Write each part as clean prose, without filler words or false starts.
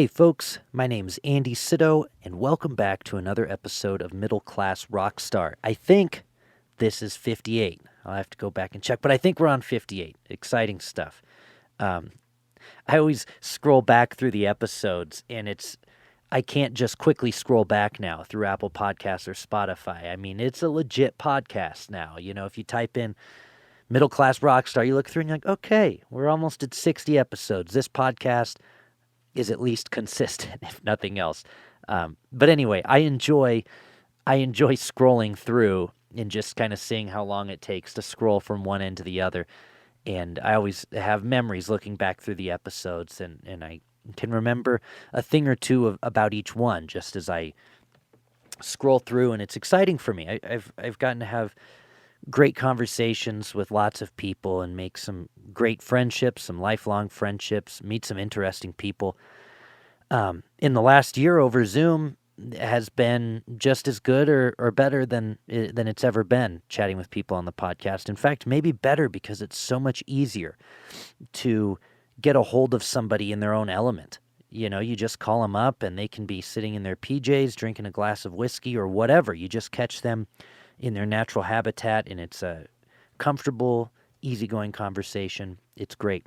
Hey folks, my name's Andy Sito, and welcome back to another episode of Middle Class Rockstar. I think this is 58. I'll have to go back and check, but I think we're on 58. Exciting stuff. I always scroll back through the episodes, and I can't just quickly scroll back now through Apple Podcasts or Spotify. I mean, it's a legit podcast now. You know, if you type in Middle Class Rockstar, you look through and you're like, okay, we're almost at 60 episodes. This podcast is at least consistent, if nothing else. But anyway, I enjoy scrolling through and just kind of seeing how long it takes to scroll from one end to the other. And I always have memories looking back through the episodes, and I can remember a thing or two about each one just as I scroll through, and it's exciting for me. I've gotten to have great conversations with lots of people and make some great friendships, some lifelong friendships, meet some interesting people. In the last year over Zoom has been just as good or better than it's ever been chatting with people on the podcast. In fact, maybe better because it's so much easier to get a hold of somebody in their own element. You know, you just call them up and they can be sitting in their PJs, drinking a glass of whiskey or whatever. You just catch them in their natural habitat, and it's a comfortable, easygoing conversation. It's great.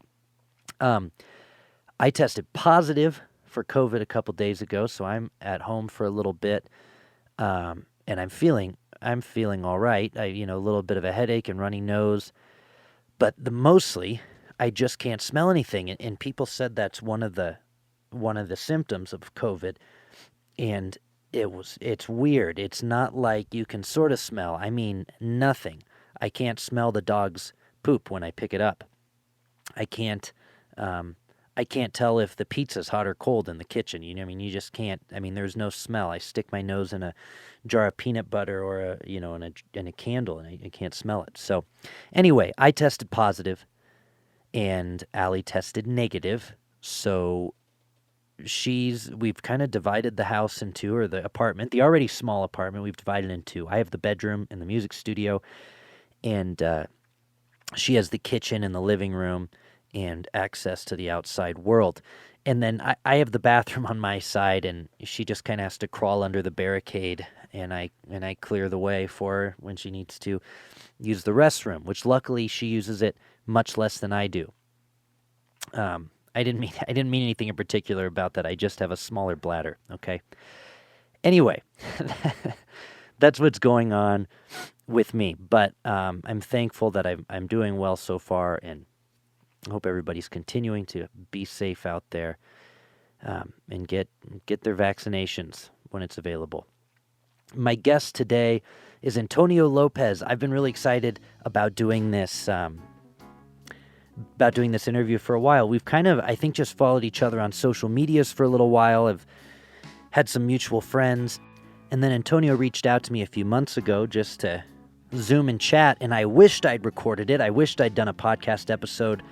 I tested positive for COVID a couple days ago, so I'm at home for a little bit, and I'm feeling all right. A little bit of a headache and runny nose, but mostly I just can't smell anything. And people said that's one of the symptoms of COVID, and it's weird. It's not like you can sort of smell. I mean, nothing. I can't smell the dog's poop when I pick it up. I can't tell if the pizza's hot or cold in the kitchen. You just can't. I mean, there's no smell. I stick my nose in a jar of peanut butter or in a candle, and I can't smell it. So, anyway, I tested positive, and Allie tested negative. So we've kind of divided the house in two, or the apartment, the already small apartment, we've divided in two. I have the bedroom and the music studio, and she has the kitchen and the living room and access to the outside world. And then I have the bathroom on my side, and she just kind of has to crawl under the barricade, and I clear the way for her when she needs to use the restroom, which luckily she uses it much less than I do. I didn't mean anything in particular about that. I just have a smaller bladder, okay? Anyway, that's what's going on with me. But I'm thankful that I'm doing well so far, and I hope everybody's continuing to be safe out there and get their vaccinations when it's available. My guest today is Antonio Lopez. I've been really excited about doing this interview for a while. We've kind of, I think, just followed each other on social medias for a little while. I've had some mutual friends. And then Antonio reached out to me a few months ago just to Zoom and chat, and I wished I'd recorded it. I wished I'd done a podcast episode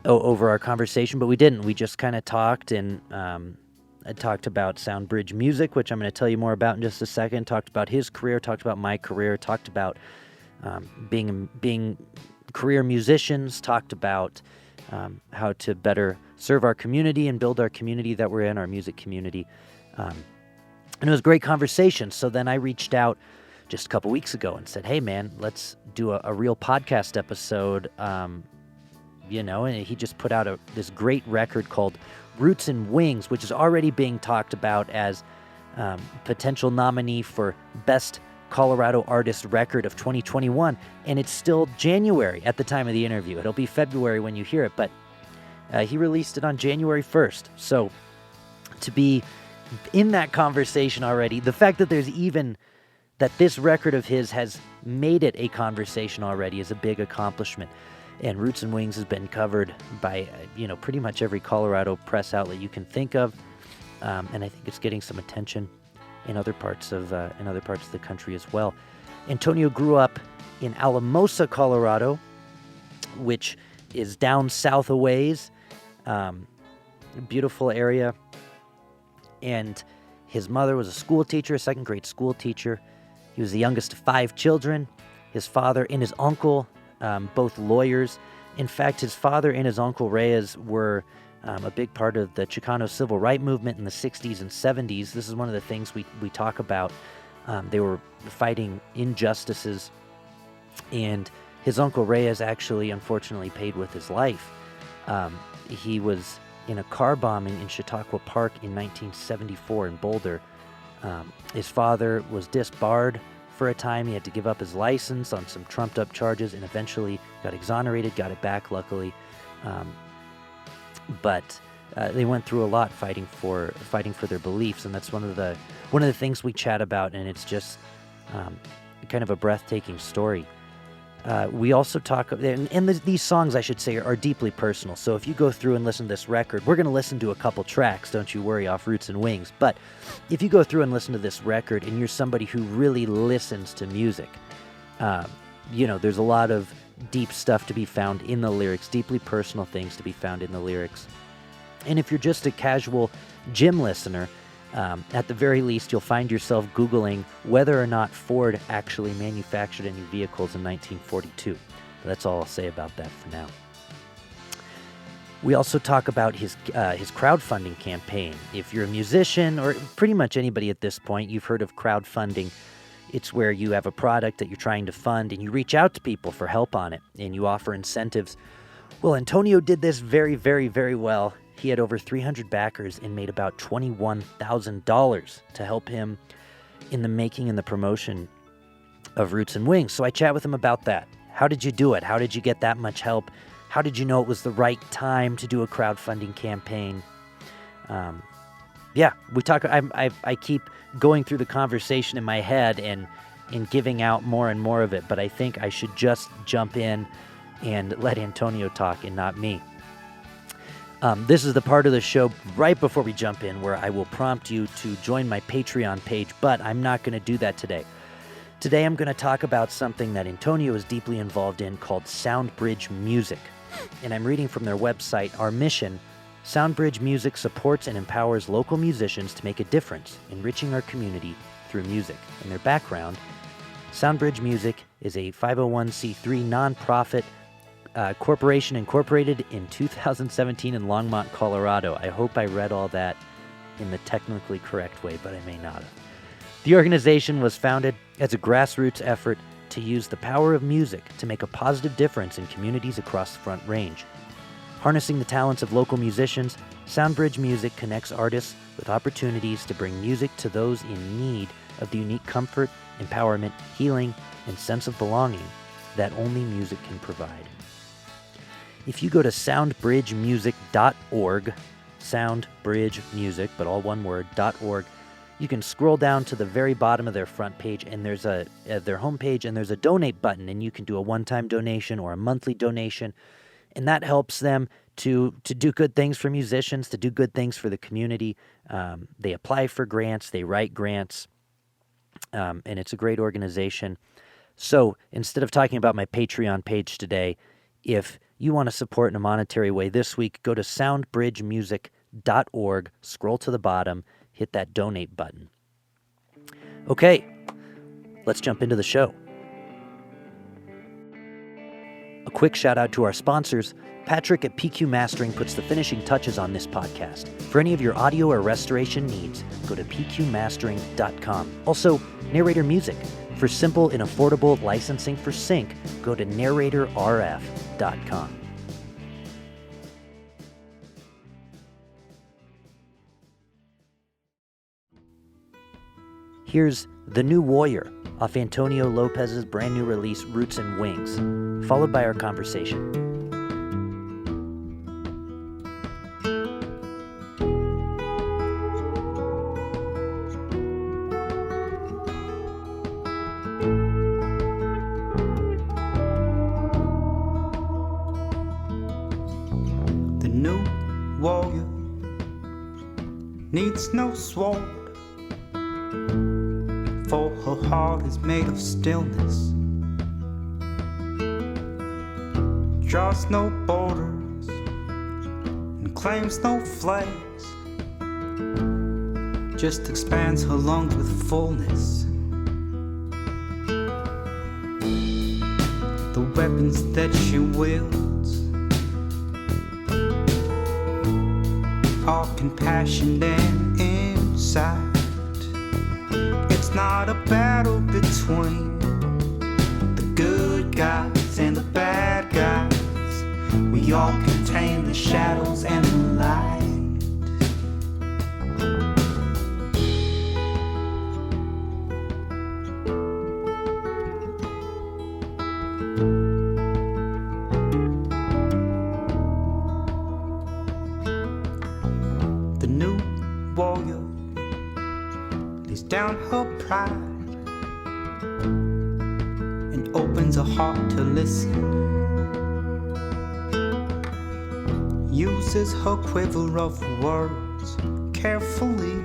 over our conversation, but we didn't. We just kind of talked, and I talked about SoundBridge Music, which I'm going to tell you more about in just a second. Talked about his career, talked about my career, talked about being career musicians, talked about how to better serve our community and build our community that we're in, our music community. And it was a great conversation. So then I reached out just a couple weeks ago and said, hey, man, let's do a real podcast episode. And he just put out this great record called Roots and Wings, which is already being talked about as potential nominee for Best Colorado Artist Record of 2021, and it's still January at the time of the interview. It'll be February when you hear it, but he released it on January 1st. So to be in that conversation already, the fact that that this record of his has made it a conversation already is a big accomplishment. And Roots and Wings has been covered by pretty much every Colorado press outlet you can think of, and I think it's getting some attention in other parts of the country as well. Antonio grew up in Alamosa, Colorado, which is down south a ways. Beautiful area. And his mother was a school teacher, a second grade school teacher. He was the youngest of 5 children. His father and his uncle, both lawyers. In fact, his father and his uncle Reyes were a big part of the Chicano civil rights movement in the 60s and 70s. This is one of the things we talk about. They were fighting injustices, and his uncle Reyes actually, unfortunately, paid with his life. He was in a car bombing in Chautauqua Park in 1974 in Boulder. His father was disbarred for a time. He had to give up his license on some trumped-up charges and eventually got exonerated, got it back, luckily. But they went through a lot fighting for their beliefs, and that's one of the things we chat about, and it's just kind of a breathtaking story. We also talk, and these songs, I should say, are deeply personal. So if you go through and listen to this record, we're going to listen to a couple tracks, don't you worry, off Roots and Wings. But if you go through and listen to this record and you're somebody who really listens to music, there's a lot of deep stuff to be found in the lyrics, deeply personal things to be found in the lyrics. And if you're just a casual gym listener, at the very least, you'll find yourself Googling whether or not Ford actually manufactured any vehicles in 1942. That's all I'll say about that for now. We also talk about his crowdfunding campaign. If you're a musician, or pretty much anybody at this point, you've heard of crowdfunding. It's where you have a product that you're trying to fund, and you reach out to people for help on it, and you offer incentives. Well, Antonio did this very, very, very well. He had over 300 backers and made about $21,000 to help him in the making and the promotion of Roots and Wings. So I chat with him about that. How did you do it? How did you get that much help? How did you know it was the right time to do a crowdfunding campaign? We talk. I keep going through the conversation in my head and giving out more and more of it, but I think I should just jump in and let Antonio talk and not me. This is the part of the show right before we jump in where I will prompt you to join my Patreon page, but I'm not going to do that today. Today I'm going to talk about something that Antonio is deeply involved in called SoundBridge Music. And I'm reading from their website, Our Mission, SoundBridge Music supports and empowers local musicians to make a difference, enriching our community through music. In their background, SoundBridge Music is a 501c3 nonprofit corporation incorporated in 2017 in Longmont, Colorado. I hope I read all that in the technically correct way, but I may not have. The organization was founded as a grassroots effort to use the power of music to make a positive difference in communities across the Front Range. Harnessing the talents of local musicians, SoundBridge Music connects artists with opportunities to bring music to those in need of the unique comfort, empowerment, healing, and sense of belonging that only music can provide. If you go to soundbridgemusic.org, soundbridgemusic, but all one word, .org, you can scroll down to the very bottom of their front page, and there's their homepage, and there's a donate button, and you can do a one-time donation or a monthly donation, and that helps them to do good things for musicians, to do good things for the community. They apply for grants, they write grants, and it's a great organization. So instead of talking about my Patreon page today, if you want to support in a monetary way this week, go to soundbridgemusic.org, scroll to the bottom, hit that donate button. Okay, let's jump into the show. A quick shout out to our sponsors. Patrick at PQ Mastering puts the finishing touches on this podcast. For any of your audio or restoration needs, go to pqmastering.com. Also, Narrator Music. For simple and affordable licensing for sync, go to narratorrf.com. Here's The New Warrior off Antonio Lopez's brand new release, Roots and Wings, followed by our conversation. The new warrior needs no sword, for her heart is made of stillness. Draws no borders and claims no flags, just expands her lungs with fullness. The weapons that she wields all compassion and insight. It's not a battle between the good guys and the bad guys. We all contain the shadows and the light. The new warrior lays down her pride and opens her heart to listen. Uses her quiver of words carefully.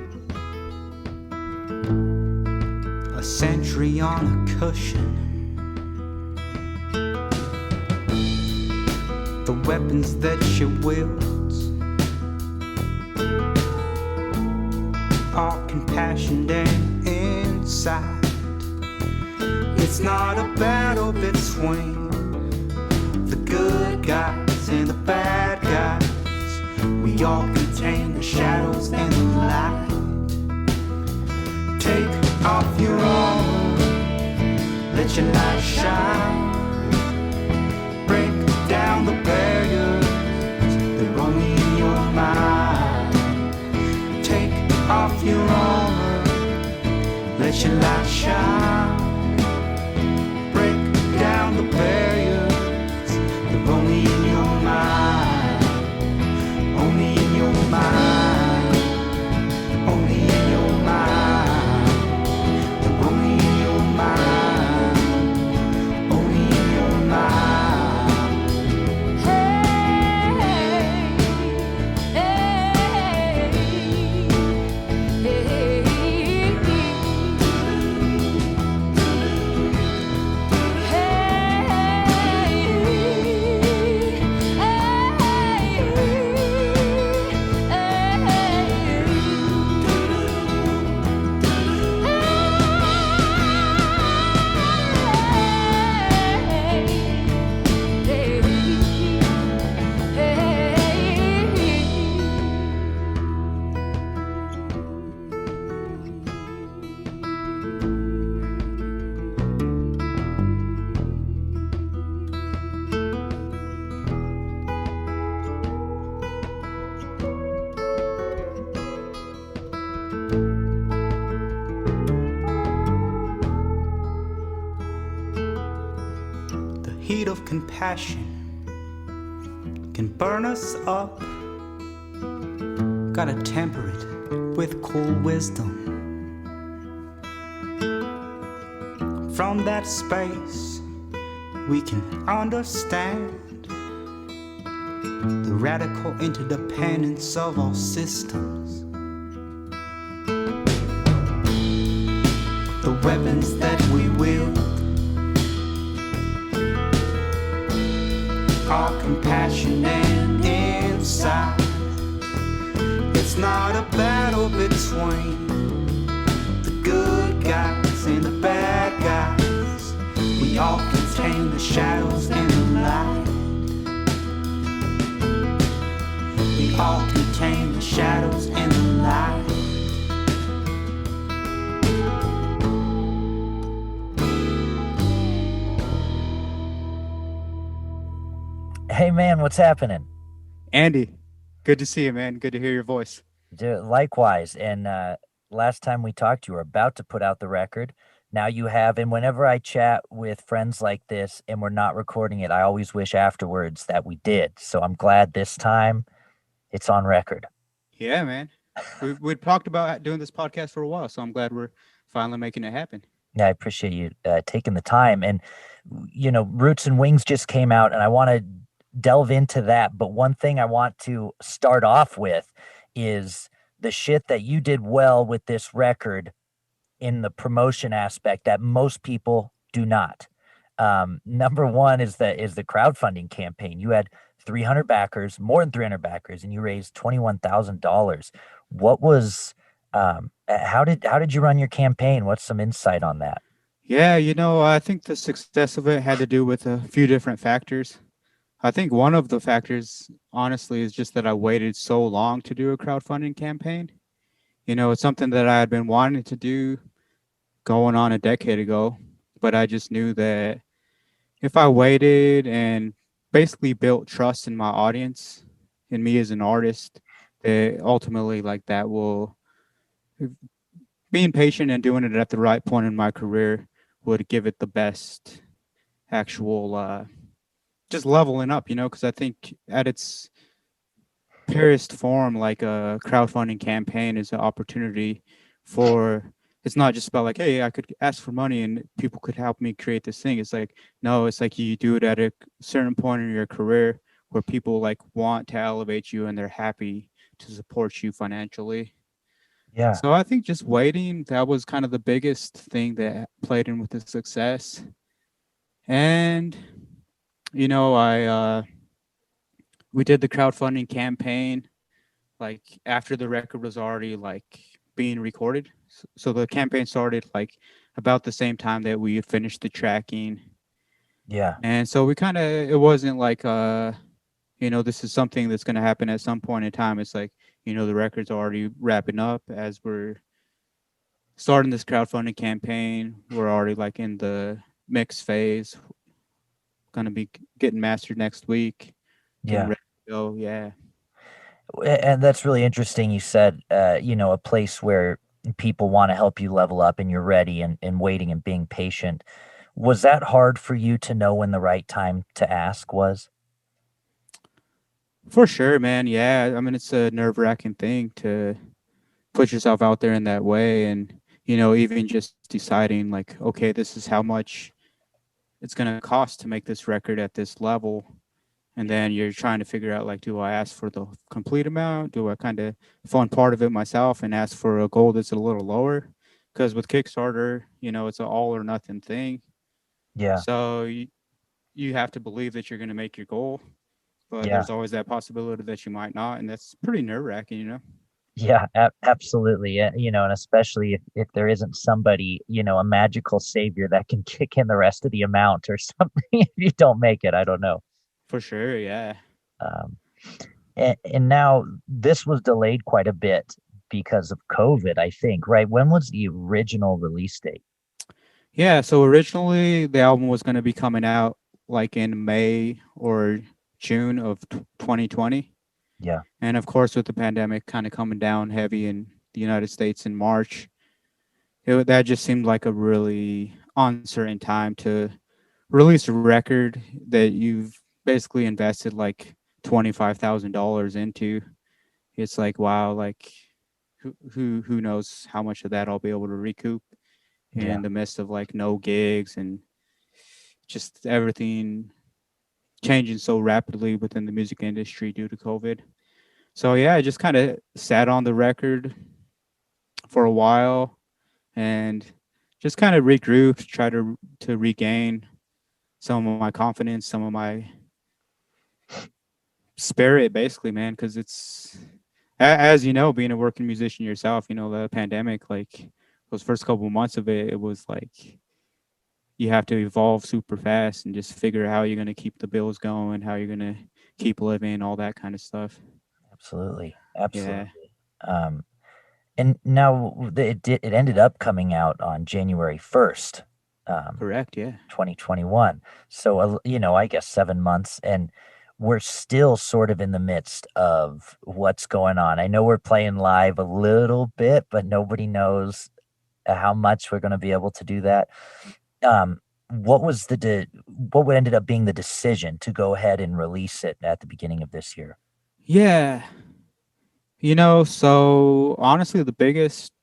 A century on a cushion. The weapons that she wields are compassion and insight. It's not a battle between the good guys and the bad guys. We all contain the shadows and the light. Take off your armor, let your light shine. Break down the barriers that are only in your mind. Take off your armor, let your light shine. Break down the barriers that are only in your mind. Only in your mind. Only in your mind. They're only in your mind. Only in your mind. The heat of compassion can burn us up. Gotta temper it with cool wisdom. From that space, we can understand the radical interdependence of all systems. The weapons that we wield are compassion and insight. It's not a battle between the good guys and the bad guys. We all contain the shadows and the light. We all contain the shadows and the light. Hey man, what's happening? Andy, good to see you, man. Good to hear your voice. Likewise. And last time we talked, you were about to put out the record. Now you have, and whenever I chat with friends like this and we're not recording it, I always wish afterwards that we did. So I'm glad this time it's on record. Yeah, man. We'd talked about doing this podcast for a while, so I'm glad we're finally making it happen. Yeah, I appreciate you taking the time. And, you know, Roots and Wings just came out, and I want to delve into that. But one thing I want to start off with is the shit that you did well with this record in the promotion aspect that most people do not. Number one is the crowdfunding campaign. You had 300 backers, more than 300 backers, and you raised $21,000. What was how did you run your campaign? What's some insight on that? Yeah, I think the success of it had to do with a few different factors. I think one of the factors, honestly, is just that I waited so long to do a crowdfunding campaign. It's something that I had been wanting to do going on a decade ago, but I just knew that if I waited and basically built trust in my audience, in me as an artist, that ultimately, like, that will, being patient and doing it at the right point in my career would give it the best actual, just leveling up, because I think at its purest form, like a crowdfunding campaign is an opportunity for, it's not just about like, hey, I could ask for money and people could help me create this thing. It's like, no, it's like you do it at a certain point in your career where people like want to elevate you and they're happy to support you financially. Yeah. So I think just waiting, that was kind of the biggest thing that played in with the success. And I we did the crowdfunding campaign like after the record was already like being recorded. So the campaign started like about the same time that we had finished the tracking. Yeah. And so we kind of, it wasn't like this is something that's going to happen at some point in time. It's like, the record's already wrapping up as we're starting this crowdfunding campaign. We're already like in the mix phase, going to be getting mastered next week, getting Yeah. ready to go. Yeah. And that's really interesting. You said, a place where people want to help you level up and you're ready and waiting and being patient. Was that hard for you to know when the right time to ask was? For sure, man. Yeah. I mean, it's a nerve-wracking thing to put yourself out there in that way, and even just deciding like, okay, this is how much it's going to cost to make this record at this level. And then you're trying to figure out like, do I ask for the complete amount? Do I kind of fund part of it myself and ask for a goal that's a little lower? Because with Kickstarter, it's an all or nothing thing. Yeah. So you have to believe that you're going to make your goal, but Yeah. there's always that possibility that you might not, and that's pretty nerve-wracking. Yeah, absolutely. Yeah, and especially if there isn't somebody, a magical savior that can kick in the rest of the amount or something if you don't make it. I don't know. For sure, yeah. Um, and now this was delayed quite a bit because of COVID, I think, right? When was the original release date? Yeah, so originally the album was going to be coming out like in May or June of 2020. Yeah, And of course, with the pandemic kind of coming down heavy in the United States in March, that just seemed like a really uncertain time to release a record that you've basically invested like $25,000 into. It's like, wow, like who knows how much of that I'll be able to recoup yeah, in the midst of like no gigs and just everything changing so rapidly within the music industry due to COVID. So yeah, I just kind of sat on the record for a while and just kind of regrouped, try to regain some of my confidence, some of my spirit, basically, man. Because it's as you know, being a working musician yourself, the pandemic, like those first couple of months of it, it was like you have to evolve super fast and just figure out how you're going to keep the bills going, how you're going to keep living, all that kind of stuff. absolutely, Yeah, absolutely. Um, and now it ended up coming out on January 1st, um, correct. Yeah, 2021. So, I guess 7 months, and we're still sort of in the midst of what's going on. I know we're playing live a little bit, but nobody knows how much we're going to be able to do that. What was what ended up being the decision to go ahead and release it at the beginning of this year? yeah. So honestly, the biggest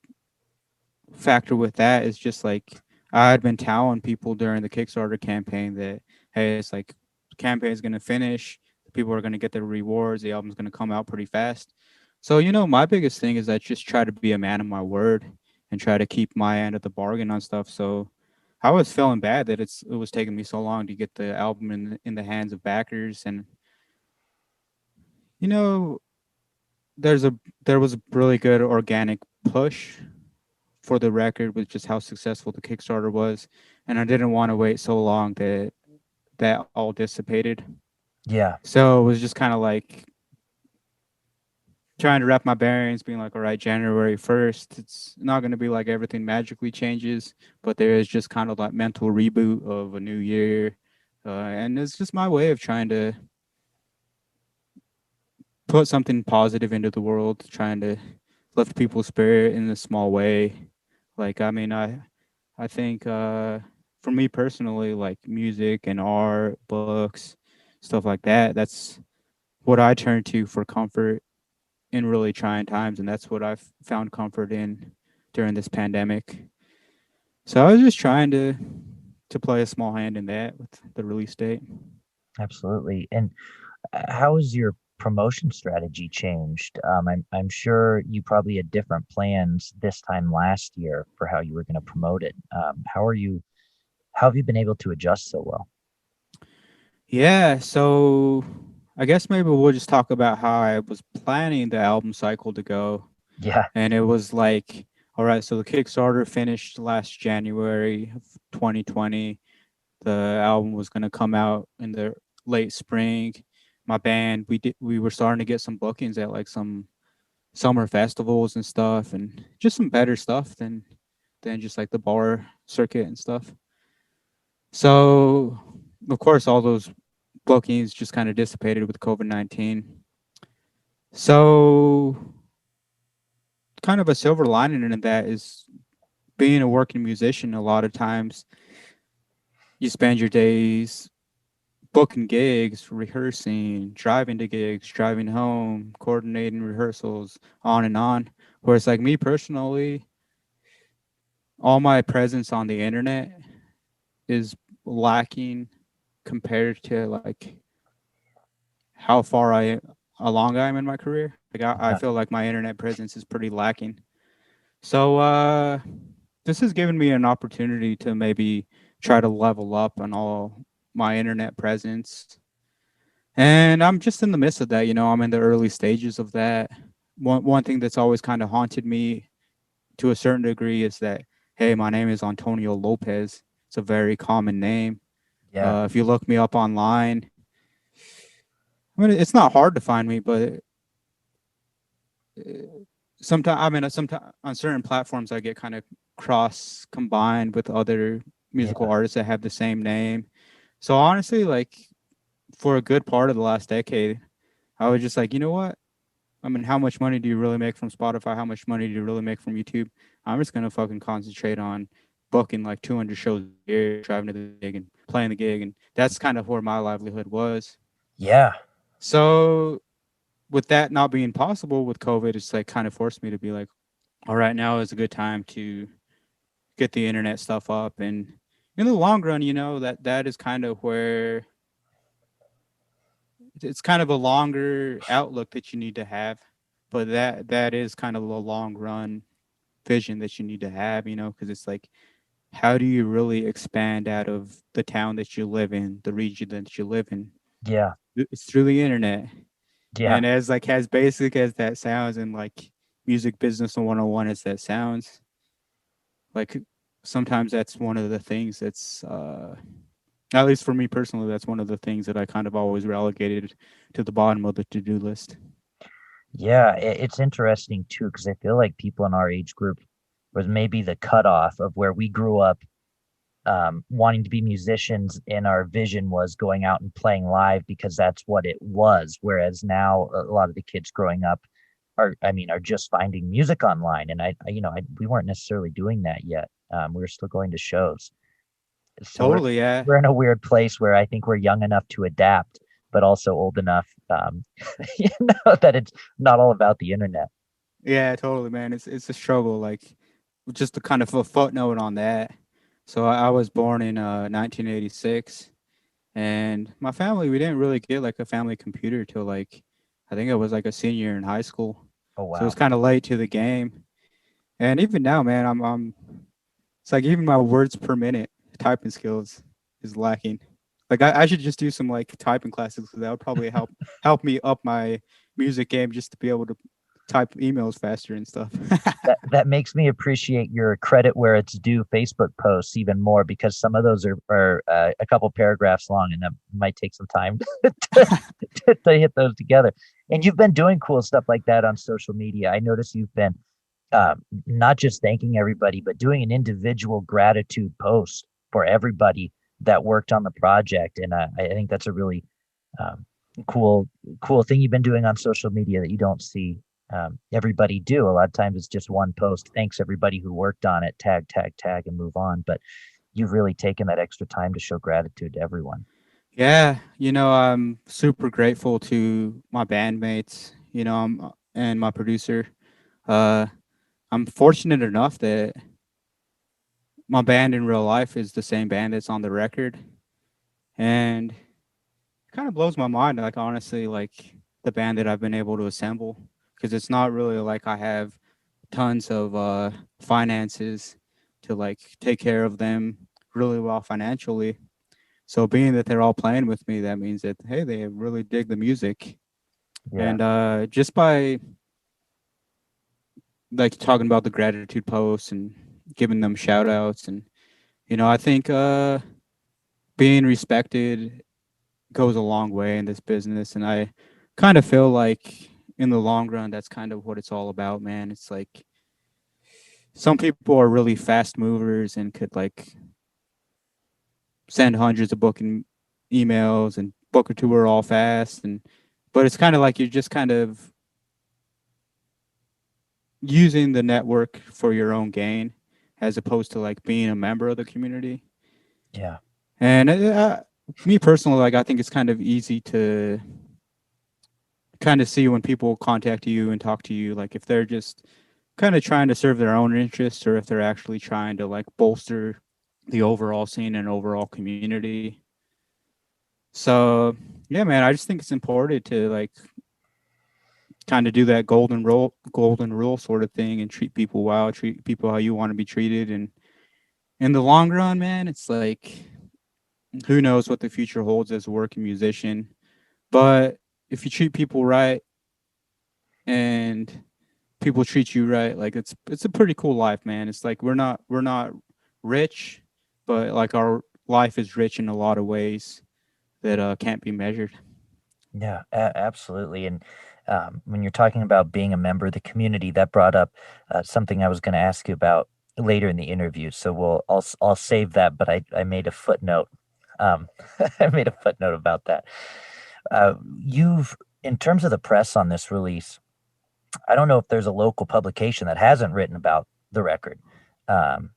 factor with that is just like I had been telling people during the Kickstarter campaign that, hey, it's like the campaign's gonna finish, people are gonna get their rewards, the album's gonna come out pretty fast. So my biggest thing is I just try to be a man of my word and try to keep my end of the bargain on stuff. So I was feeling bad that it was taking me so long to get the album in the hands of backers, and you know there's a there was a really good organic push for the record with just how successful the Kickstarter was, and I didn't want to wait so long that all dissipated. Yeah. So it was just kind of like trying to wrap my bearings, being like, all right, January 1st, it's not going to be like everything magically changes, but there is just kind of like mental reboot of a new year. And it's just my way of trying to put something positive into the world, trying to lift people's spirit in a small way. Like, I mean, I think for me personally, like music and art, books, stuff like that, that's what I turn to for comfort in really trying times, and that's what I've found comfort in during this pandemic. So I was just trying to play a small hand in that with the release date. Absolutely. And how has your promotion strategy changed? I'm sure you probably had different plans this time last year for how you were going to promote it. How have you been able to adjust so well? Yeah, so I guess maybe we'll just talk about how I was planning the album cycle to go. Yeah. And it was like, all right, so the Kickstarter finished last January of 2020. The album was going to come out in the late spring. My band, we were starting to get some bookings at like some summer festivals and stuff, and just some better stuff than just like the bar circuit and stuff. So, of course, all those bookings just kind of dissipated with COVID-19. So, kind of a silver lining in that is being a working musician. A lot of times, you spend your days booking gigs, rehearsing, driving to gigs, driving home, coordinating rehearsals, on and on. Whereas, like me personally, all my presence on the internet is lacking compared to like how far I along I am in my career. Like I Yeah. feel like my internet presence is pretty lacking. So this has given me an opportunity to maybe try to level up on all my internet presence. And I'm just in the midst of that, you know, I'm in the early stages of that. One thing that's always kind of haunted me to a certain degree is that, hey, my name is Antonio Lopez. It's a very common name. Yeah. If you look me up online, I mean, it's not hard to find me, but sometimes, I mean, sometimes on certain platforms, I get kind of cross combined with other musical Yeah. artists that have the same name. So honestly, like for a good part of the last decade, I was just like, you know what? I mean, how much money do you really make from Spotify? How much money do you really make from YouTube? I'm just gonna fucking concentrate on booking like 200 shows a year, driving to the gig and playing the gig, and that's kind of where my livelihood was. Yeah. So with that not being possible with COVID, it's like kind of forced me to be like, all right, now is a good time to get the internet stuff up, and in the long run, you know that is kind of where it's kind of a longer outlook that you need to have, but that is kind of a long run vision that you need to have, you know, because it's like, how do you really expand out of the town that you live in, the region that you live in? Yeah. It's through the internet. Yeah. And as basic as that sounds, and like music business 101 as that sounds, like sometimes that's one of the things that's at least for me personally, that's one of the things that I kind of always relegated to the bottom of the to-do list. Yeah. It's interesting too, because I feel like people in our age group was maybe the cutoff of where we grew up wanting to be musicians, and our vision was going out and playing live because that's what it was. Whereas now a lot of the kids growing up are just finding music online. And we weren't necessarily doing that yet. We were still going to shows. So Totally, yeah. we're in a weird place where I think we're young enough to adapt, but also old enough, that it's not all about the internet. Yeah, totally, man. It's a struggle. Like just a kind of a footnote on that. So I was born in 1986, and my family we didn't really get like a family computer till like I think I was like a senior in high school. Oh So it's wow. kind of late to the game. And even now, man, I'm it's like even my words per minute typing skills is lacking. Like I should just do some like typing classes because that would probably help me up my music game just to be able to type emails faster and stuff. That makes me appreciate your credit where it's due Facebook posts even more, because some of those are a couple paragraphs long, and that might take some time to, to hit those together. And you've been doing cool stuff like that on social media. I notice you've been not just thanking everybody, but doing an individual gratitude post for everybody that worked on the project. And I think that's a really um, cool thing you've been doing on social media that you don't see everybody do. A lot of times it's just one post. Thanks everybody who worked on it. Tag, tag, tag, and move on. But you've really taken that extra time to show gratitude to everyone. Yeah, I'm super grateful to my bandmates, and my producer. Uh, I'm fortunate enough that my band in real life is the same band that's on the record, and it kind of blows my mind. Like honestly, like the band that I've been able to assemble, because it's not really like I have tons of finances to like take care of them really well financially. So being that they're all playing with me, that means that hey, they really dig the music. Yeah. And just by like talking about the gratitude posts and giving them shout outs, and I think being respected goes a long way in this business, and I kind of feel like in the long run that's kind of what it's all about, man. It's like some people are really fast movers and could like send hundreds of booking emails and book a tour all fast, and but it's kind of like you're just kind of using the network for your own gain as opposed to like being a member of the community. Yeah. And me personally, like I think it's kind of easy to kind of see when people contact you and talk to you, like if they're just kind of trying to serve their own interests or if they're actually trying to like bolster the overall scene and overall community. So yeah, man, I just think it's important to like kind of do that golden rule sort of thing and treat people well, treat people how you want to be treated. And in the long run, man, it's like who knows what the future holds as a working musician. But if you treat people right and people treat you right, like it's a pretty cool life, man. It's like we're not rich, but like our life is rich in a lot of ways that can't be measured. Yeah, absolutely. And when you're talking about being a member of the community, that brought up something I was going to ask you about later in the interview. So I'll save that. But I made a footnote. Um, I made a footnote about that. You've, in terms of the press on this release, I don't know if there's a local publication that hasn't written about the record. Um,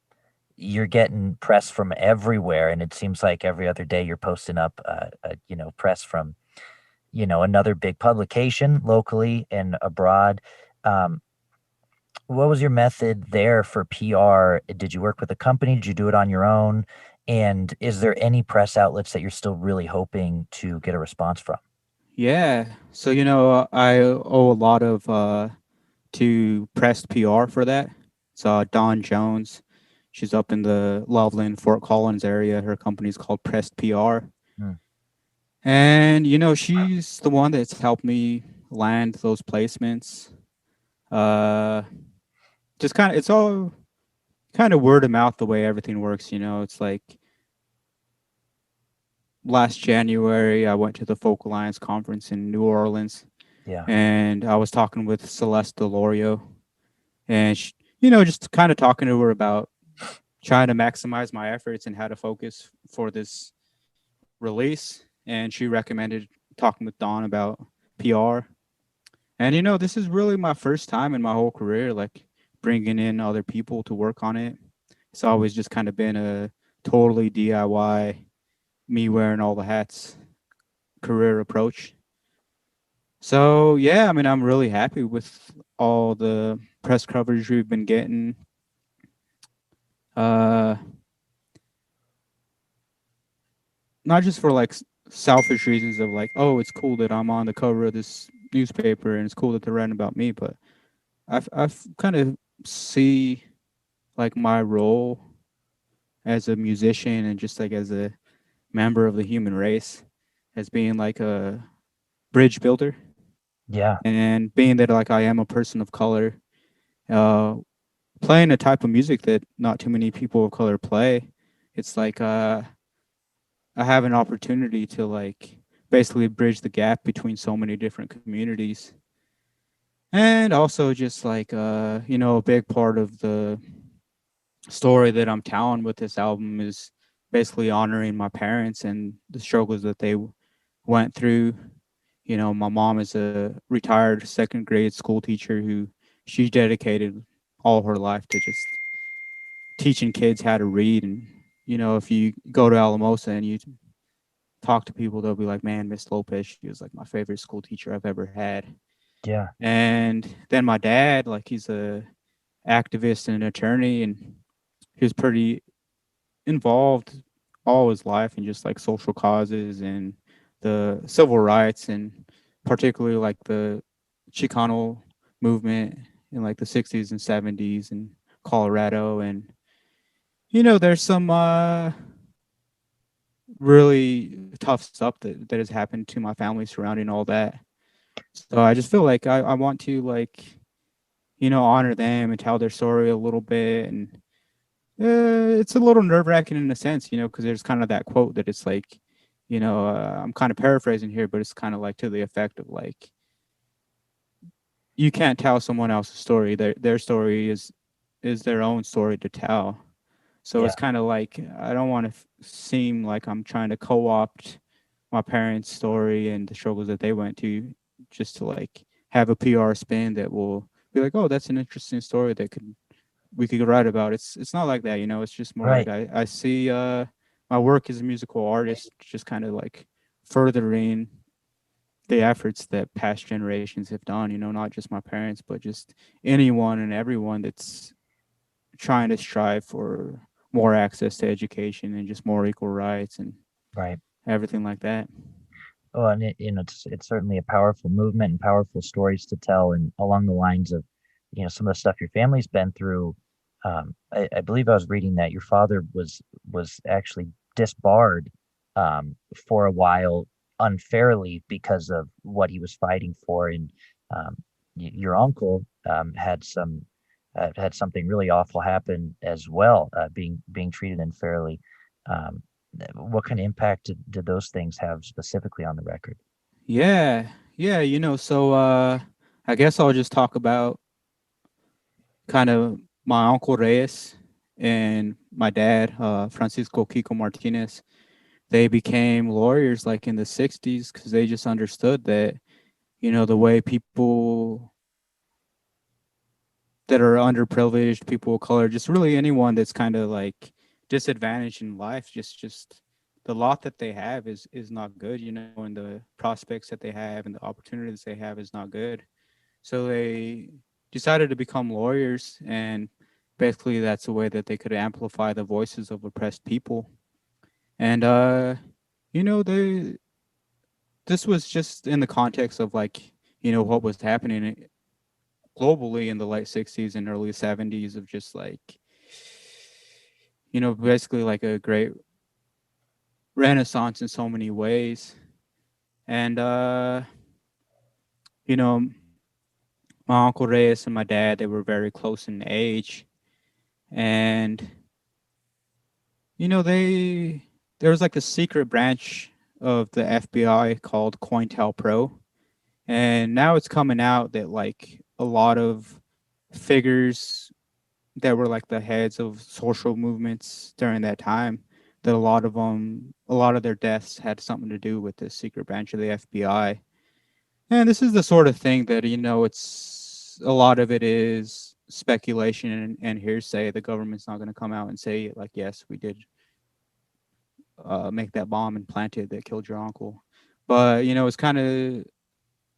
you're getting press from everywhere, and it seems like every other day you're posting up, press from another big publication locally and abroad. Um, what was your method there for PR? Did you work with a company? Did you do it on your own? And is there any press outlets that you're still really hoping to get a response from? Yeah. So I owe a lot of to Pressed PR for that. So Dawn Jones, she's up in the Loveland, Fort Collins area. Her company's called Pressed PR. Hmm. And she's the one that's helped me land those placements. Uh, just kind of, it's all kind of word of mouth the way everything works. It's like last January I went to the Folk Alliance conference in New Orleans, Yeah. and I was talking with Celeste Delorio, and just kind of talking to her about trying to maximize my efforts and how to focus for this release. And she recommended talking with Don about PR. And this is really my first time in my whole career, like bringing in other people to work on it. It's always just kind of been a totally DIY, me wearing all the hats career approach. So yeah, I mean, I'm really happy with all the press coverage we've been getting. Uh, Not just for like selfish reasons of like, oh, it's cool that I'm on the cover of this newspaper and it's cool that they're writing about me, but I've kind of see like my role as a musician and just like as a member of the human race as being like a bridge builder. Yeah. And being that like I am a person of color, uh, playing a type of music that not too many people of color play, it's like I have an opportunity to like basically bridge the gap between so many different communities. And also just like a big part of the story that I'm telling with this album is basically honoring my parents and the struggles that they went through. My mom is a retired second grade school teacher who she dedicated all her life to just teaching kids how to read. And if you go to Alamosa and you talk to people, they'll be like, "Man, Miss Lopez, she was like my favorite school teacher I've ever had." Yeah. And then my dad, like he's a activist and an attorney, and he was pretty involved all his life in just like social causes and the civil rights, and particularly like the Chicano movement in like the 60s and 70s in Colorado. And there's some really tough stuff that has happened to my family surrounding all that. So I just feel like I want to like honor them and tell their story a little bit. And it's a little nerve wracking in a sense, because there's kind of that quote that it's like, I'm kind of paraphrasing here, but it's kind of like to the effect of like, you can't tell someone else's story. Their story is their own story to tell. So it's Yeah. kind of like I don't want to seem like I'm trying to co-opt my parents' story and the struggles that they went to, just to like have a PR spin that will be like, oh, that's an interesting story that could we could write about. It's not like that, It's just more like Right. I see my work as a musical artist just kind of like furthering the efforts that past generations have done, not just my parents, but just anyone and everyone that's trying to strive for more access to education and just more equal rights and Right. everything like that. Oh, and it's certainly a powerful movement and powerful stories to tell, and along the lines of, some of the stuff your family's been through. I believe I was reading that your father was actually disbarred for a while unfairly because of what he was fighting for, and um, your uncle had something really awful happen as well, being treated unfairly. Um, what kind of impact did those things have specifically on the record? Yeah. Yeah, so I guess I'll just talk about kind of my uncle Reyes and my dad, Francisco Kiko Martinez. They became lawyers like in the 60s because they just understood that, the way people that are underprivileged, people of color, just really anyone that's kind of like disadvantaged in life, just the lot that they have is not good, and the prospects that they have and the opportunities they have is not good. So they decided to become lawyers, and basically that's a way that they could amplify the voices of oppressed people. And they this was just in the context of like, what was happening globally in the late 60s and early 70s of just like, basically like a great renaissance in so many ways. And you know, my uncle Reyes and my dad, they were very close in age. And there was like a secret branch of the FBI called COINTELPRO. And now it's coming out that like a lot of figures that were like the heads of social movements during that time, that a lot of their deaths had something to do with this secret branch of the FBI. And this is the sort of thing that, it's a lot of it is speculation and hearsay. The government's not going to come out and say like, yes, we did make that bomb and plant it that killed your uncle. But, it's kind of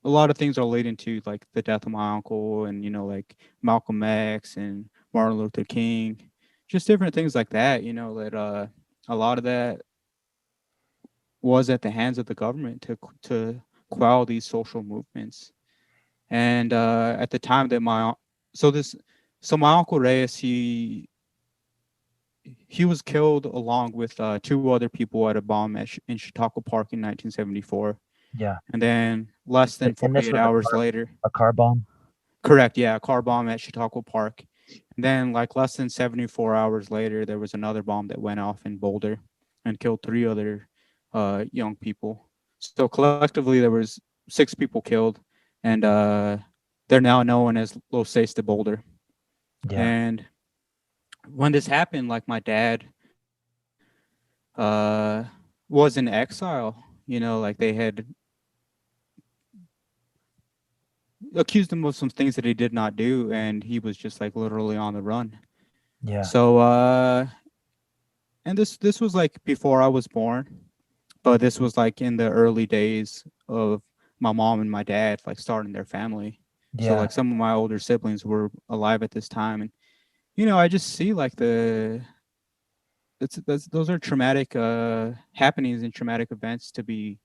a lot of things are leading to like the death of my uncle, and like Malcolm X and Martin Luther King, just different things like that. That a lot of that was at the hands of the government to quell these social movements. And at the time that so this so my uncle Reyes, he was killed along with two other people at a bomb in Chautauqua Park in 1974. Yeah. And then less than And this 48 was hours later, a car bomb. correct, yeah, a car bomb at Chautauqua Park. And then like less than 74 hours later, there was another bomb that went off in Boulder and killed 3 other young people. So collectively, there was 6 people killed, and they're now known as Los de Boulder. Yeah. And when this happened, like my dad uh, was in exile. Like they had accused him of some things that he did not do, and he was just like literally on the run. Yeah. So, and this was like before I was born, but this was like in the early days of my mom and my dad like starting their family. So Yeah. like some of my older siblings were alive at this time, and I just see like those are traumatic happenings and traumatic events to be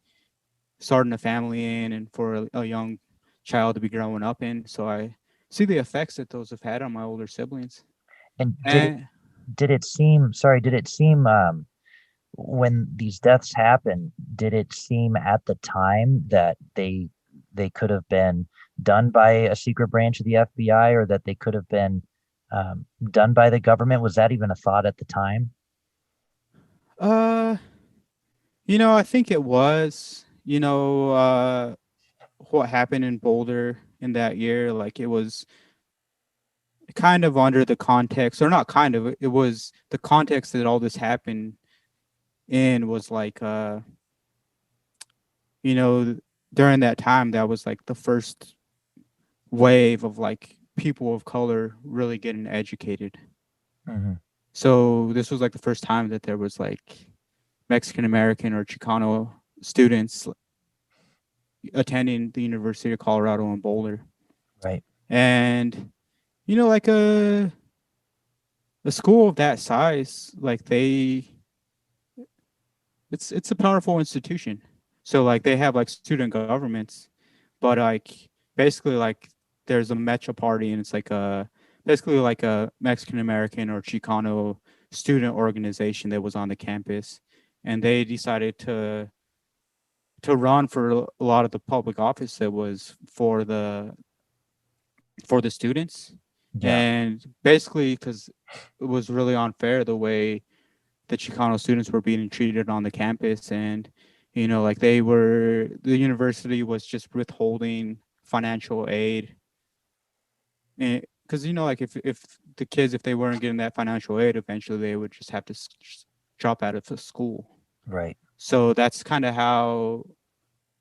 starting a family in, and for a young child to be growing up in. So I see the effects that those have had on my older siblings. And And did it seem, sorry, did it seem, when these deaths happen, did it seem at the time that they could have been done by a secret branch of the FBI, or that they could have been done by the government? Was that even a thought at the time? uh I think it was, what happened in Boulder in that year, like it was kind of under the context, or not kind of, it was the context that all this happened in was like you know during that time that was like the first wave of like people of color really getting educated. Hmm. So this was like the first time that there was like Mexican American or Chicano students attending the University of Colorado in Boulder. Right. And like a school of that size, like it's a powerful institution. So like they have like student governments, but like basically like there's a Metro party, and it's like a basically like a Mexican American or Chicano student organization that was on the campus, and they decided to run for a lot of the public office that was for the students. Yeah. And basically because it was really unfair the way the Chicano students were being treated on the campus. And like the university was just withholding financial aid, because like if the kids, if they weren't getting that financial aid, eventually they would just have to drop out of the school. Right. So that's kind of how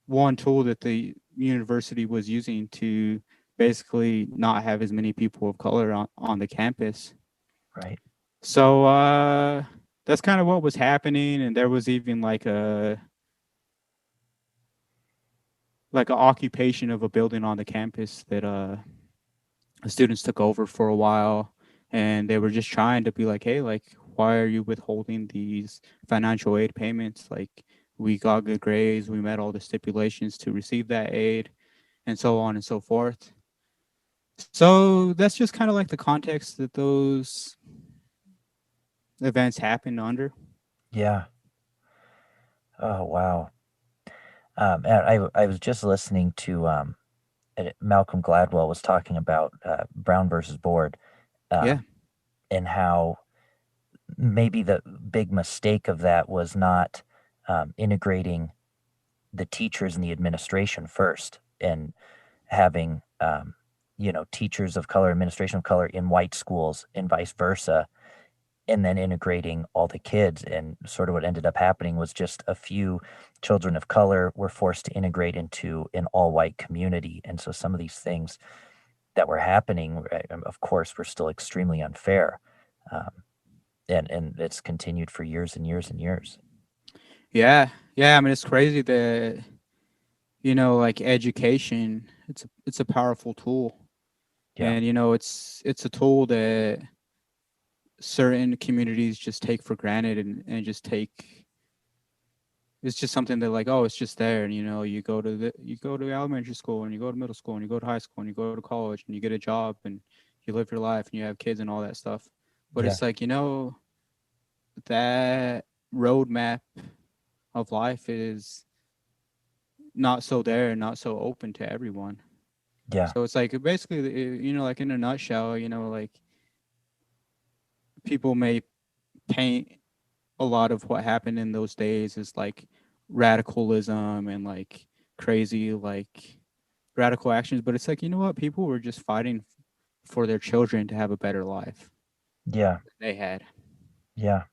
one tool that the university was using to basically not have as many people of color on the campus. Right. So that's kind of what was happening. And there was even like an occupation of a building on the campus that the students took over for a while, and they were just trying to be like, hey, like, why are you withholding these financial aid payments? Like, we got good grades, we met all the stipulations to receive that aid, and so on and so forth. So that's just kind of like the context that those events happened under. Yeah. Oh, wow. And I was just listening to Malcolm Gladwell was talking about Brown versus Board, Yeah. um, and how maybe the big mistake of that was not integrating the teachers and the administration first, and having teachers of color, administration of color in white schools, and vice versa, and then integrating all the kids. And sort of what ended up happening was just a few children of color were forced to integrate into an all white community. And so some of these things that were happening, of course, were still extremely unfair. Um, and it's continued for years and years and years. Yeah. Yeah. I mean, it's crazy that, like education, it's a powerful tool. Yeah. And, it's a tool that certain communities just take for granted, and just take, it's just something that like, oh, it's just there. And you go to elementary school, and you go to middle school, and you go to high school, and you go to college, and you get a job, and you live your life, and you have kids and all that stuff. But Yeah. it's like, that roadmap of life not so there and not so open to everyone. Yeah. So it's like basically, like in a nutshell, like people may paint a lot of what happened in those days as like radicalism and like crazy, like radical actions. But it's like, you know what? People were just fighting for their children to have a better life Yeah. they had. Yeah.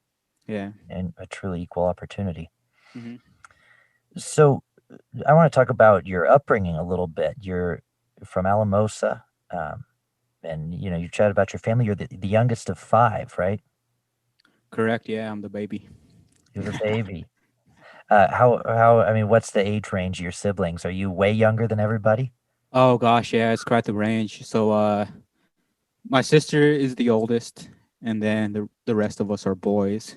Yeah. And a truly equal opportunity. Hmm. So I want to talk about your upbringing a little bit. You're from Alamosa, um, and you chat about your family. You're the youngest of five, right? Correct. Yeah, I'm the baby. You're the baby. How? I mean, what's the age range of your siblings? Are you way younger than everybody? Oh gosh, yeah, it's quite the range. So my sister is the oldest, and then the rest of us are boys.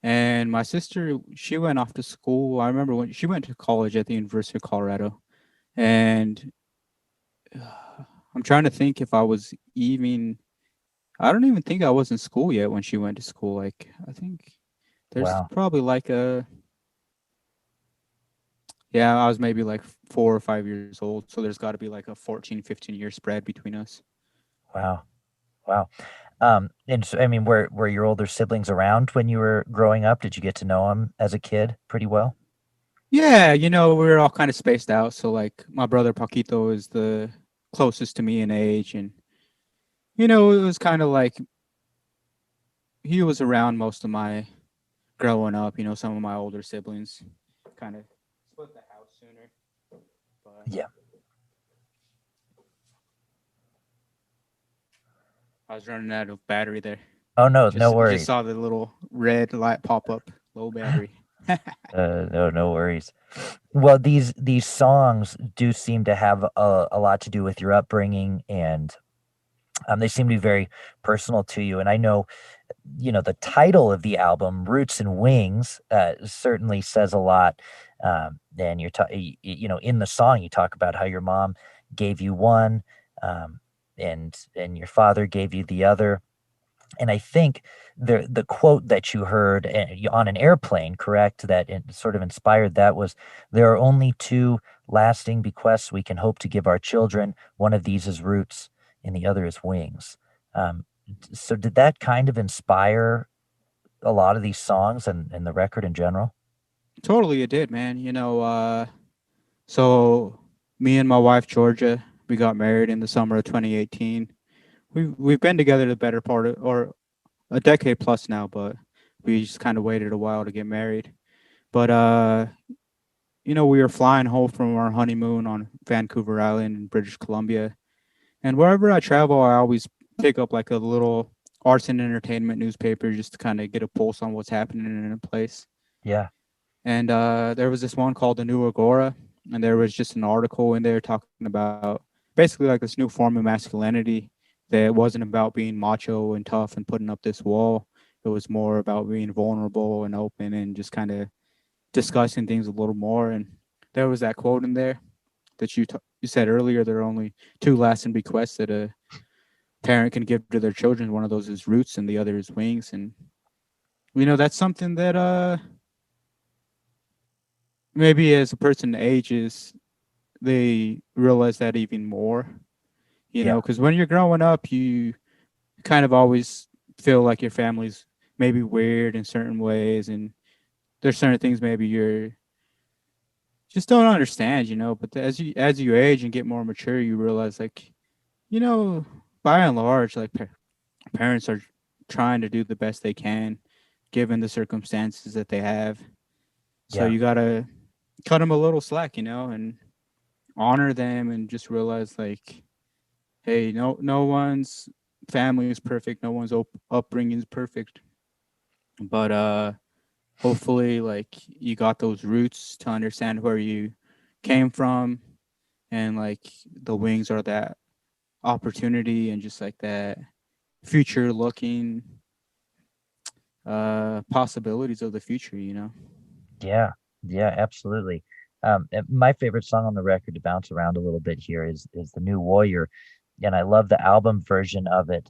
And my sister, she went off to school. I remember when she went to college at the University of Colorado. And I'm trying to think if I was even, I don't even think I was in school yet when she went to school. Like, I think there's Wow, probably like yeah, I was maybe like 4 or 5 years old. So there's got to be like a 14, 15 year spread between us. wow, wow. And so, I mean, were your older siblings around when you were growing up? Did you get to know them as a kid pretty well? Yeah, we were all kind of spaced out. So like my brother Paquito is the closest to me in age, and it was kind of like he was around most of my growing up. Some of my older siblings kind of split the house sooner, but Yeah. I was running out of battery there. Oh no, no Just worries. saw the little red light pop up, low battery. No, no worries. Well, these songs do seem to have a lot to do with your upbringing, and they seem to be very personal to you. And I know, the title of the album, "Roots and Wings," certainly says a lot. And in the song, you talk about how your mom gave you one, um, and your father gave you the other. And I think the quote that you heard on an airplane, correct, that sort of inspired that was, "There are only two lasting bequests we can hope to give our children. One of these is roots, and the other is wings." So did that kind of inspire a lot of these songs and the record in general? Totally, it did, man. So me and my wife Georgia, we got married in the summer of 2018. We've been together the better part of, or a decade plus now, but we just kind of waited a while to get married. But we were flying home from our honeymoon on Vancouver Island in British Columbia. And wherever I travel, I always pick up like a little arts and entertainment newspaper just to kind of get a pulse on what's happening in a place. Yeah, And there was this one called the New Agora, and there was just an article in there talking about basically like this new form of masculinity that wasn't about being macho and tough and putting up this wall. It was more about being vulnerable and open and just kind of discussing things a little more. And there was that quote in there that you said earlier. There are only two lasting bequests that a parent can give to their children. One of those is roots, and the other is wings. And that's something that maybe as a person ages, they realize that even more. yeah, Because when you're growing up, you kind of always feel like your family's maybe weird in certain ways, and there's certain things maybe you're just don't understand. But as you age and get more mature, you realize like you know by and large, like parents are trying to do the best they can given the circumstances that they have. So yeah, you gotta cut them a little slack, and honor them, and just realize like, hey, no one's family is perfect, no one's upbringing is perfect, but hopefully like you got those roots to understand where you came from, and like the wings are that opportunity and just like that future looking possibilities of the future. yeah, yeah, absolutely. And my favorite song on the record, to bounce around a little bit here, is "The New Warrior," and I love the album version of it.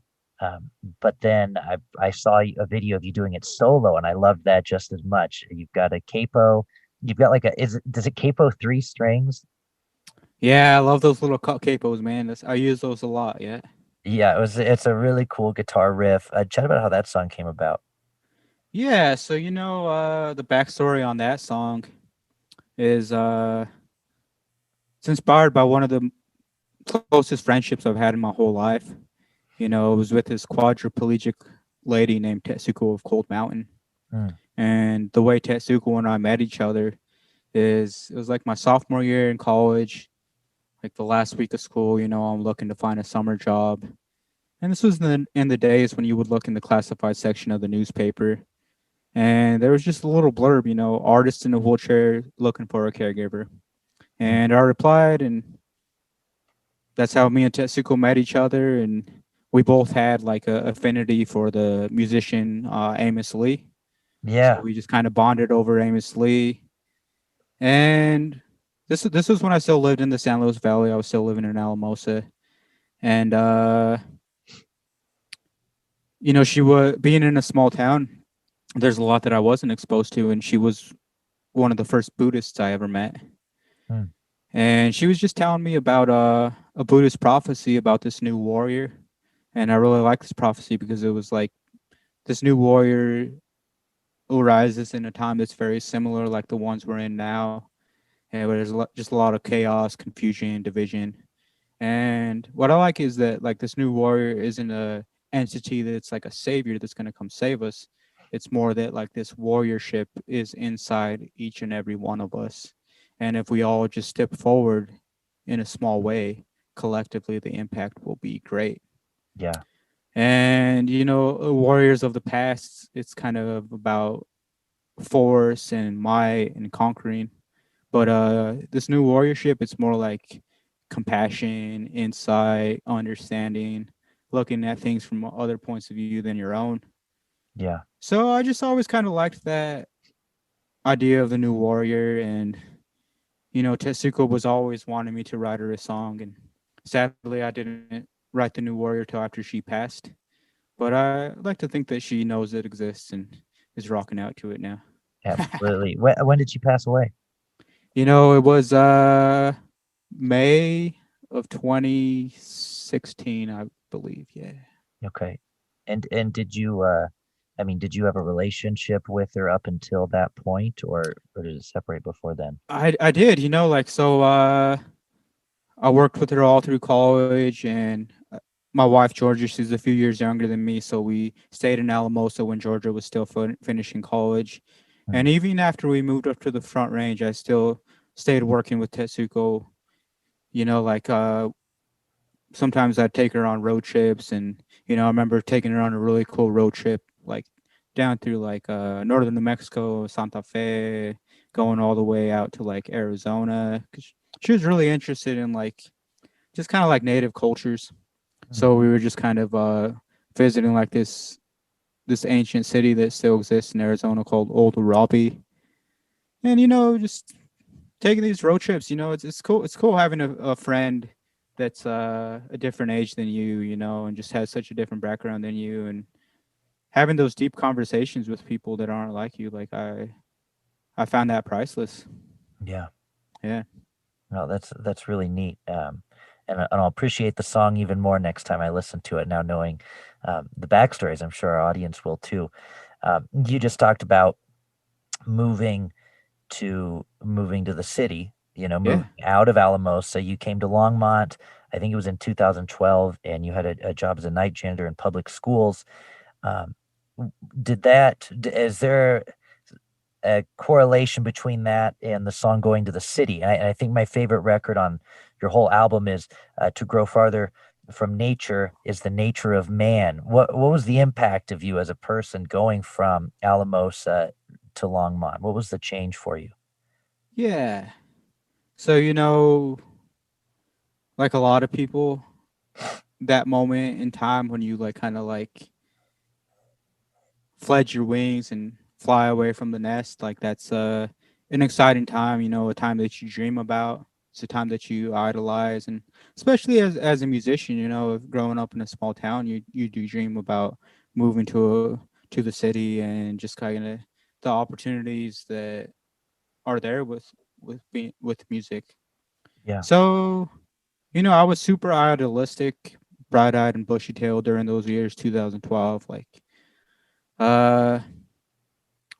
But then I saw a video of you doing it solo, and I loved that just as much. You've got a capo you've got like a is it does it capo three strings? Yeah, I love those little capos, man. I use those a lot. Yeah. Yeah, it's a really cool guitar riff. Chat about how that song came about. Yeah. So the backstory on that song is it's inspired by one of the closest friendships I've had in my whole life. It was with this quadriplegic lady named Tetsuko of Cold Mountain. Mm, And the way Tetsuko and I met each other is it was like my sophomore year in college, like the last week of school. I'm looking to find a summer job. And this was in the days when you would look in the classified section of the newspaper. And there was just a little blurb, artist in a wheelchair looking for a caregiver. mm. And I replied, and that's how me and Tetsuko met each other. And we both had like a affinity for the musician Amos Lee. So Yeah, we just kind of bonded over Amos Lee. And this was when I still lived in the San Luis Valley. I was still living in Alamosa. And she was being in a small town. There's a lot that I wasn't exposed to, and she was one of the first Buddhists I ever met. mm, And she was just telling me about a Buddhist prophecy about this new warrior. And I really like this prophecy because it was like this new warrior arises in a time that's very similar, like the ones we're in now. And where there's just a lot of chaos, confusion, division. And what I like is that like this new warrior isn't a entity that's like a savior that's going to come save us. It's more that like this warriorship is inside each and every one of us. And if we all just step forward in a small way, collectively the impact will be great. yeah, And warriors of the past, it's kind of about force and might and conquering. But this new warriorship, it's more like compassion, insight, understanding, looking at things from other points of view than your own. yeah. So I just always kind of liked that idea of the new warrior. And Tetsuko was always wanting me to write her a song. And sadly, I didn't write the new warrior till after she passed. But I like to think that she knows it exists and is rocking out to it now. Absolutely. When did she pass away? It was May of 2016, I believe. Yeah. Okay. And did you I mean, did you have a relationship with her up until that point, or did it separate before then? I did, like so I worked with her all through college, and my wife Georgia, she's a few years younger than me, so we stayed in Alamosa when Georgia was still finishing college. Mm, And even after we moved up to the Front Range, I still stayed working with Tetsuko. Like sometimes I'd take her on road trips, and I remember taking her on a really cool road trip, like down through like northern New Mexico, Santa Fe, going all the way out to like Arizona. 'Cause she was really interested in like just kind of like native cultures. mm, So we were just kind of visiting like this ancient city that still exists in Arizona called Old Robbie, and just taking these road trips. It's cool. It's cool having a friend that's a different age than you, and just has such a different background than you, and having those deep conversations with people that aren't like you. Like I found that priceless. yeah. Yeah. No, that's really neat. And I'll appreciate the song even more next time I listen to it. Now knowing the backstories, I'm sure our audience will too. You just talked about moving moving to the city. You know, Yeah. moving out of Alamosa. You came to Longmont. I think it was in 2012, and you had a job as a night janitor in public schools. Um, is there a correlation between that and the song "Going to the City"? And I think my favorite record on your whole album is "To Grow Farther from Nature is the Nature of Man." What was the impact of you as a person going from Alamosa to Longmont? What was the change for you? Yeah. So like a lot of people, that moment in time when you like kind of like fledge your wings and fly away from the nest, like that's an exciting time, a time that you dream about. It's a time that you idolize, and especially as a musician, growing up in a small town, you do dream about moving to the city and just kind of the opportunities that are there with music. Yeah. So, I was super idealistic, bright-eyed and bushy-tailed during those years, 2012. Uh,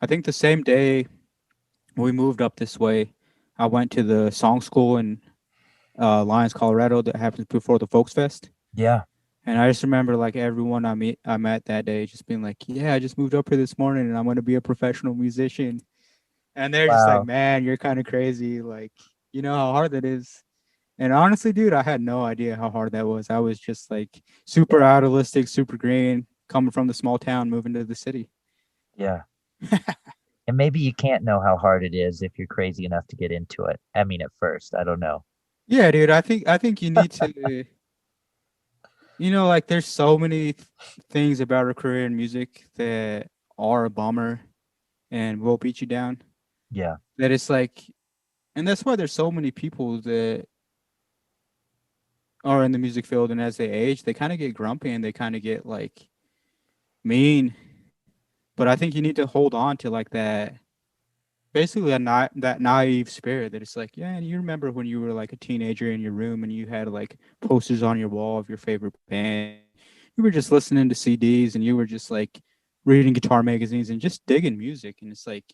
I think the same day we moved up this way, I went to the song school in Lyons, Colorado that happens before the Folks Fest. Yeah. And I just remember like everyone I met that day just being like, "Yeah, I just moved up here this morning and I'm going to be a professional musician." And they're just like, Wow. "Man, you're kind of crazy. Like, you know how hard that is." And honestly, dude, I had no idea how hard that was. I was just like super Yeah. idealistic, super green, coming from the small town, moving to the city. Yeah. And maybe you can't know how hard it is if you're crazy enough to get into it. I mean, at first, I don't know. Yeah, dude, I think you need to, like there's so many things about a career in music that are a bummer and will beat you down. Yeah. That it's like, and that's why there's so many people that are in the music field, and as they age, they kind of get grumpy and they kind of get like mean. But I think you need to hold on to like that, basically that naive spirit that it's like, yeah, you remember when you were like a teenager in your room and you had like posters on your wall of your favorite band. You were just listening to CDs and you were just like reading guitar magazines and just digging music. And it's like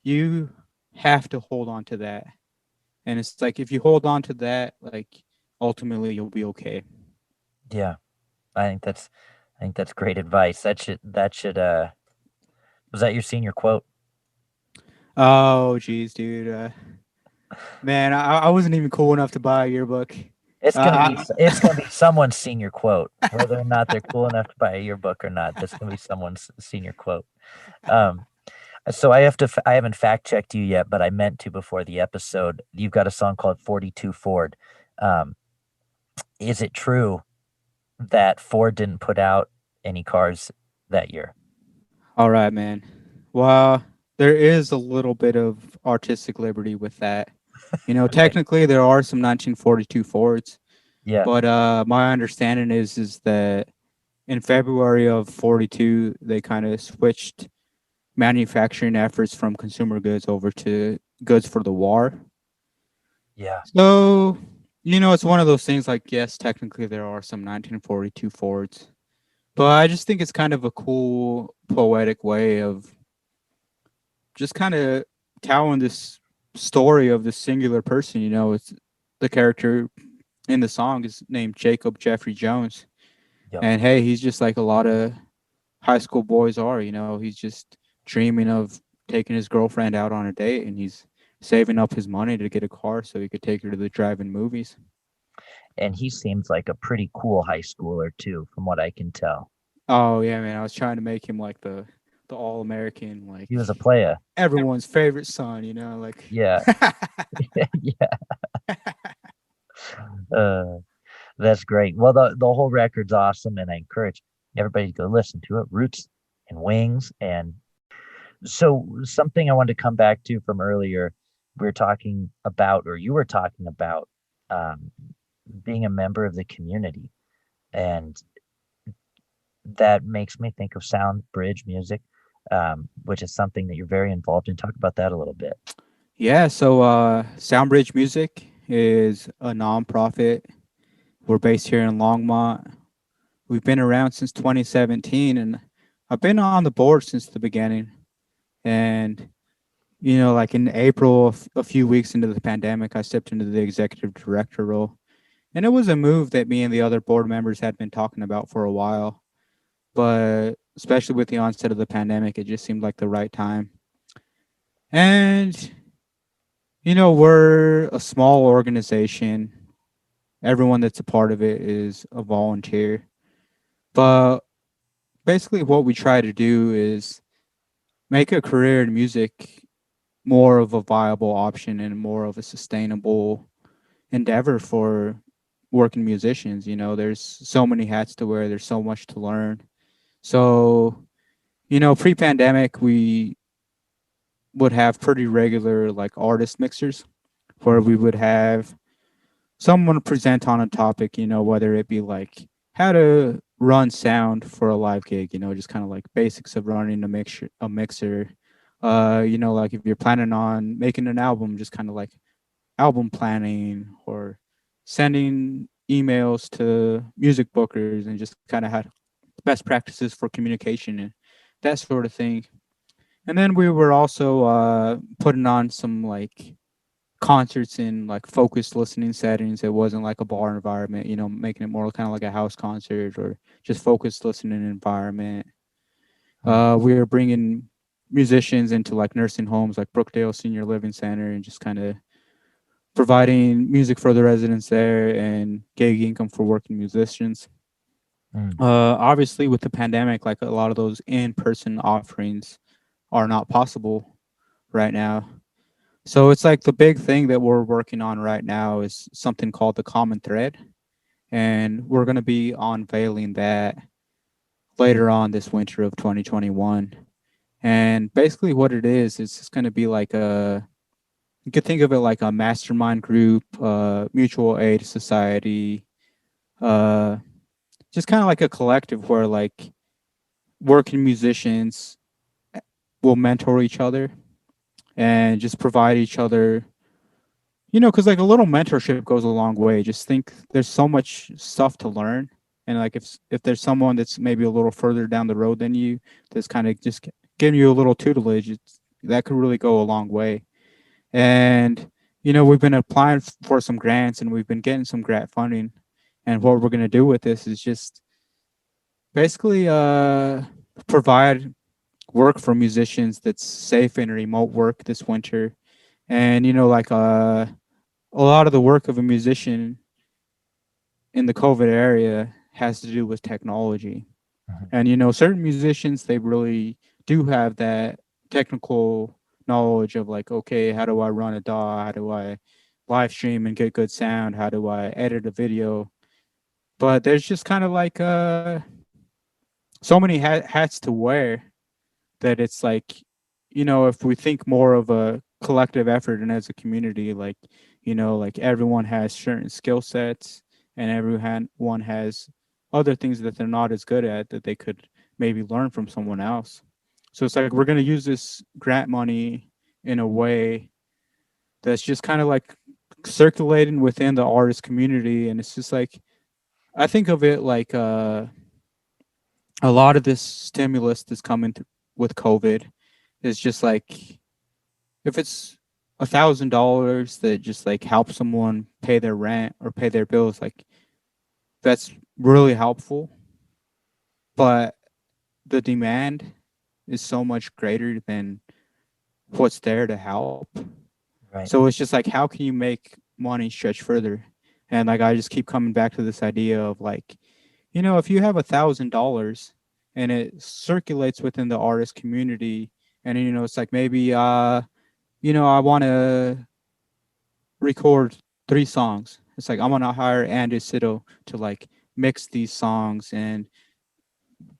you have to hold on to that. And it's like if you hold on to that, like ultimately you'll be okay. Yeah. I think that's I think that's great advice. That should was that your senior quote? Oh, geez, dude. Man, I wasn't even cool enough to buy a yearbook. I, It's gonna be someone's senior quote, whether or not they're cool enough to buy a yearbook or not. That's gonna be someone's senior quote. Um, so I haven't fact checked you yet, but I meant to before the episode. You've got a song called 42 Ford. Um, is it true that Ford didn't put out any cars that year? all right, man. Well, there is a little bit of artistic liberty with that. Okay. Technically there are some 1942 Fords, Yeah. but my understanding is that in February of 42 they kind of switched manufacturing efforts from consumer goods over to goods for the war. Yeah. So, it's one of those things like, yes, technically there are some 1942 Fords, but I just think it's kind of a cool poetic way of just kind of telling this story of this singular person. It's the character in the song is named Jacob Jeffrey Jones. Yep. And hey, he's just like a lot of high school boys are, he's just dreaming of taking his girlfriend out on a date and he's saving up his money to get a car so he could take her to the drive-in movies. And he seems like a pretty cool high schooler too, from what I can tell. Oh yeah, man. I was trying to make him like the all American, like He was a playa. everyone's favorite son, like Yeah. Yeah. Uh, that's great. Well, the whole record's awesome, and I encourage everybody to go listen to it. Roots and Wings. And so something I wanted to come back to from earlier, we were talking about, or you were talking about, um, being a member of the community, and that makes me think of Sound Bridge Music, which is something that you're very involved in. Talk about that a little bit. Yeah, so Soundbridge Music is a nonprofit. We're based here in Longmont. We've been around since 2017, and I've been on the board since the beginning. And like in April, a few weeks into the pandemic, I stepped into the executive director role, and it was a move that me and the other board members had been talking about for a while. But especially with the onset of the pandemic, it just seemed like the right time. And we're a small organization. Everyone that's a part of it is a volunteer. But basically, what we try to do is make a career in music more of a viable option and more of a sustainable endeavor for working musicians. There's so many hats to wear, there's so much to learn. So, pre pandemic, we would have pretty regular like artist mixers where we would have someone present on a topic, whether it be like how to run sound for a live gig, just kind of like basics of running a mixer, Like if you're planning on making an album, just kind of like album planning or sending emails to music bookers and just kind of had best practices for communication and that sort of thing. And then we were also putting on some like concerts in like focused listening settings. It wasn't like a bar environment, making it more kind of like a house concert or just focused listening environment. Mm. We were bringing musicians into like nursing homes like Brookdale Senior Living Center and just kind of providing music for the residents there and gig income for working musicians. Mm. Obviously, with the pandemic, like a lot of those in-person offerings are not possible right now. So it's like the big thing that we're working on right now is something called the Common Thread, and we're going to be unveiling that later on this winter of 2021. And basically, what it is, it's just going to be like a you could think of it like a mastermind group, mutual aid society, uh, just kind of like a collective where like working musicians will mentor each other and just provide each other, because like a little mentorship goes a long way. Just think there's so much stuff to learn. And like if there's someone that's maybe a little further down the road than you, that's kind of just giving you a little tutelage, that could really go a long way. And we've been applying for some grants and we've been getting some grant funding. And what we're going to do with this is just basically provide work for musicians that's safe in remote work this winter. And like a lot of the work of a musician in the COVID area has to do with technology. Mhm. And certain musicians, they really do have that technical knowledge of like, okay, how do I run a DAW? How do I live stream and get good sound? How do I edit a video? But there's just kind of like so many hats to wear that it's like, if we think more of a collective effort and as a community, like, like everyone has certain skill sets and everyone has other things that they're not as good at that they could maybe learn from someone else. So it's like we're going to use this grant money in a way that's just kind of like circulating within the artist community. And it's just like, I think of it like a lot of this stimulus that's coming with COVID is just like if it's $1,000 that just like helps someone pay their rent or pay their bills, like that's really helpful. But the demand is so much greater than what's there to help. Right. So it's just like how can you make money stretch further? And like I just keep coming back to this idea of like, if you have $1,000 and it circulates within the artist community, and it's like maybe I want to record 3 songs. It's like I'm gonna hire Andy Siddle to like mix these songs and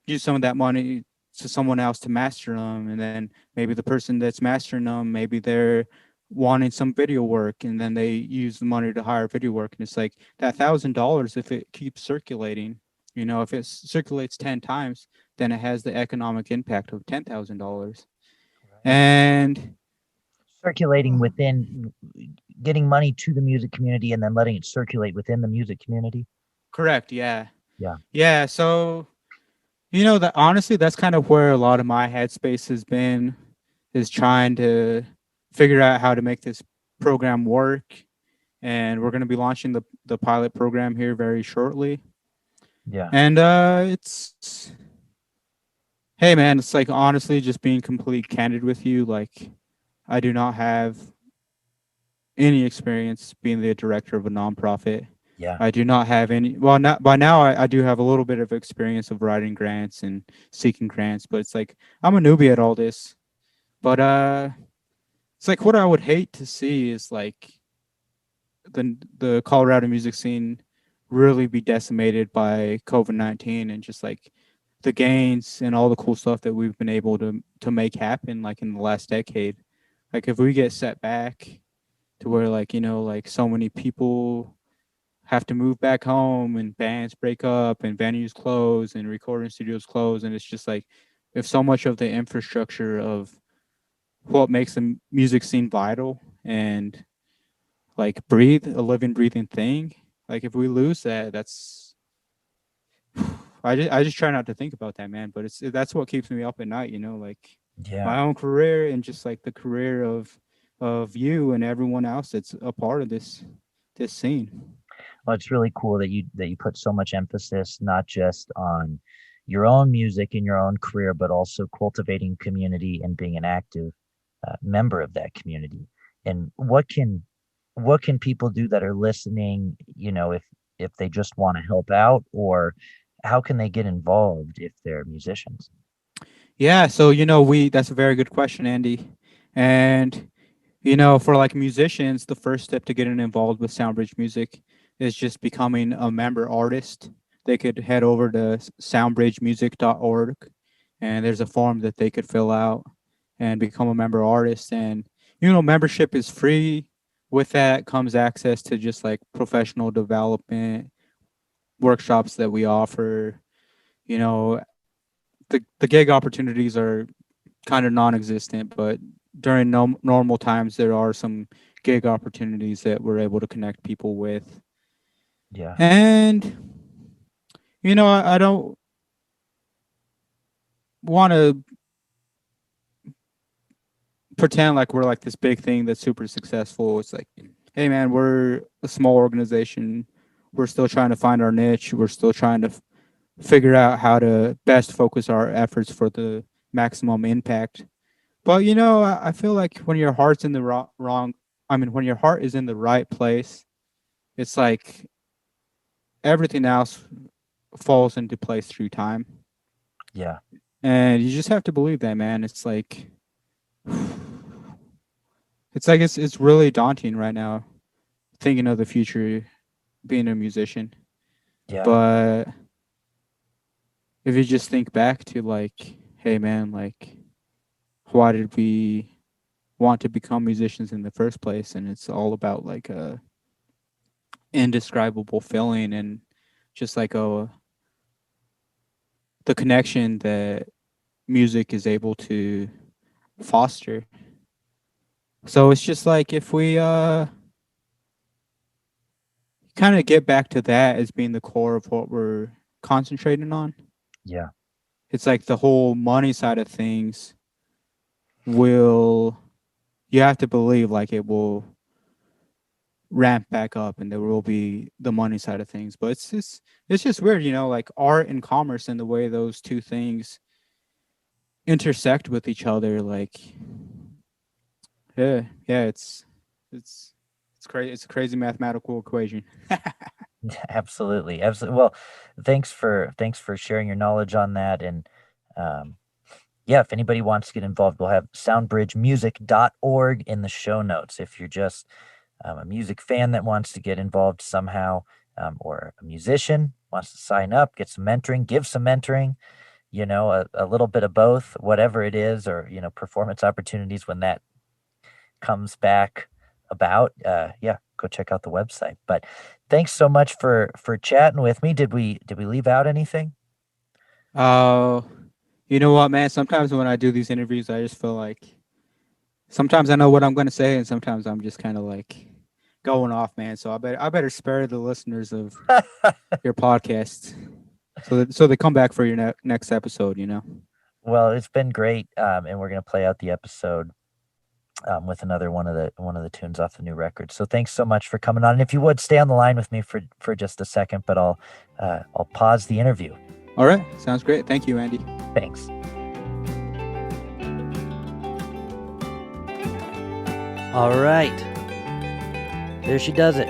use some of that money to someone else to master them, and then maybe the person that's mastering them, maybe they're wanting some video work, and then they use the money to hire video work, and it's like that $1,000 if it keeps circulating. If it circulates 10 times, then it has the economic impact of $10,000. Right. And Circulating within, getting money to the music community and then letting it circulate within the music community. correct, yeah. Yeah. Yeah, so that honestly that's kind of where a lot of my headspace has been, is trying to figure out how to make this program work. And we're going to be launching the pilot program here very shortly. Yeah. And it's hey man, it's like honestly just being completely candid with you, like I do not have any experience being the director of a nonprofit. Yeah. I do not have any. Well, not by now. I do have a little bit of experience of writing grants and seeking grants, but it's like I'm a newbie at all this. But it's like what I would hate to see is like the Colorado music scene really be decimated by COVID-19 and just like the gains and all the cool stuff that we've been able to make happen like in the last decade. Like if we get set back to where like like so many people have to move back home and bands break up and venues close and recording studios close, and it's just like if so much of the infrastructure of what makes the music scene vital and like breathe, a living, breathing thing. Like if we lose that, that's I just try not to think about that, man. But it's that's what keeps me up at night, you know, like Yeah. my own career and just like the career of you and everyone else that's a part of this scene. Well, it's really cool that you put so much emphasis not just on your own music and your own career, but also cultivating community and being an active member of that community. And what can people do that are listening? If they just want to help out, or how can they get involved if they're musicians? Yeah, so we that's a very good question, Andy. And for like musicians, the first step to getting involved with Soundbridge Music is just becoming a member artist. They could head over to soundbridgemusic.org, and there's a form that they could fill out and become a member artist. And membership is free. With that comes access to just like professional development workshops that we offer. You know, the gig opportunities are kind of non-existent, but during normal times there are some gig opportunities that we're able to connect people with. Yeah. And I don't want to pretend like we're like this big thing that's super successful. It's like, hey man, we're a small organization. We're still trying to find our niche. We're still trying to figure out how to best focus our efforts for the maximum impact. But I feel like when your heart's in the wrong, I mean, when your heart is in the right place, it's like everything else falls into place through time. Yeah. And you just have to believe that, man. It's really daunting right now thinking of the future being a musician. Yeah. But if you just think back to like, hey man, like why did we want to become musicians in the first place? And it's all about like a indescribable feeling and just like the connection that music is able to foster. So it's just like if we kind of get back to that as being the core of what we're concentrating on, Yeah. it's like the whole money side of things will you have to believe like it will ramp back up and there will be the money side of things. But it's just weird, like art and commerce and the way those two things intersect with each other. Like, yeah, it's crazy. It's a crazy mathematical equation. Absolutely. Absolutely. Well, thanks for sharing your knowledge on that. And um, yeah, if anybody wants to get involved, we'll have soundbridgemusic.org in the show notes. If you're just a music fan that wants to get involved somehow, or a musician wants to sign up, get some mentoring, give some mentoring, a little bit of both, whatever it is, or, performance opportunities when that comes back about, yeah, go check out the website. But thanks so much for chatting with me. Did we leave out anything? Oh, you know what, man? Sometimes when I do these interviews, I just feel like sometimes I know what I'm going to say, and sometimes I'm just kind of like going off, man. So I better spare the listeners of your podcast so they come back for your next episode. Well, it's been great, and we're gonna play out the episode with another one of the tunes off the new record. So thanks so much for coming on. And if you would stay on the line with me for just a second, but I'll pause the interview. All right, sounds great. Thank you, Andy. Thanks. All right. There she does it.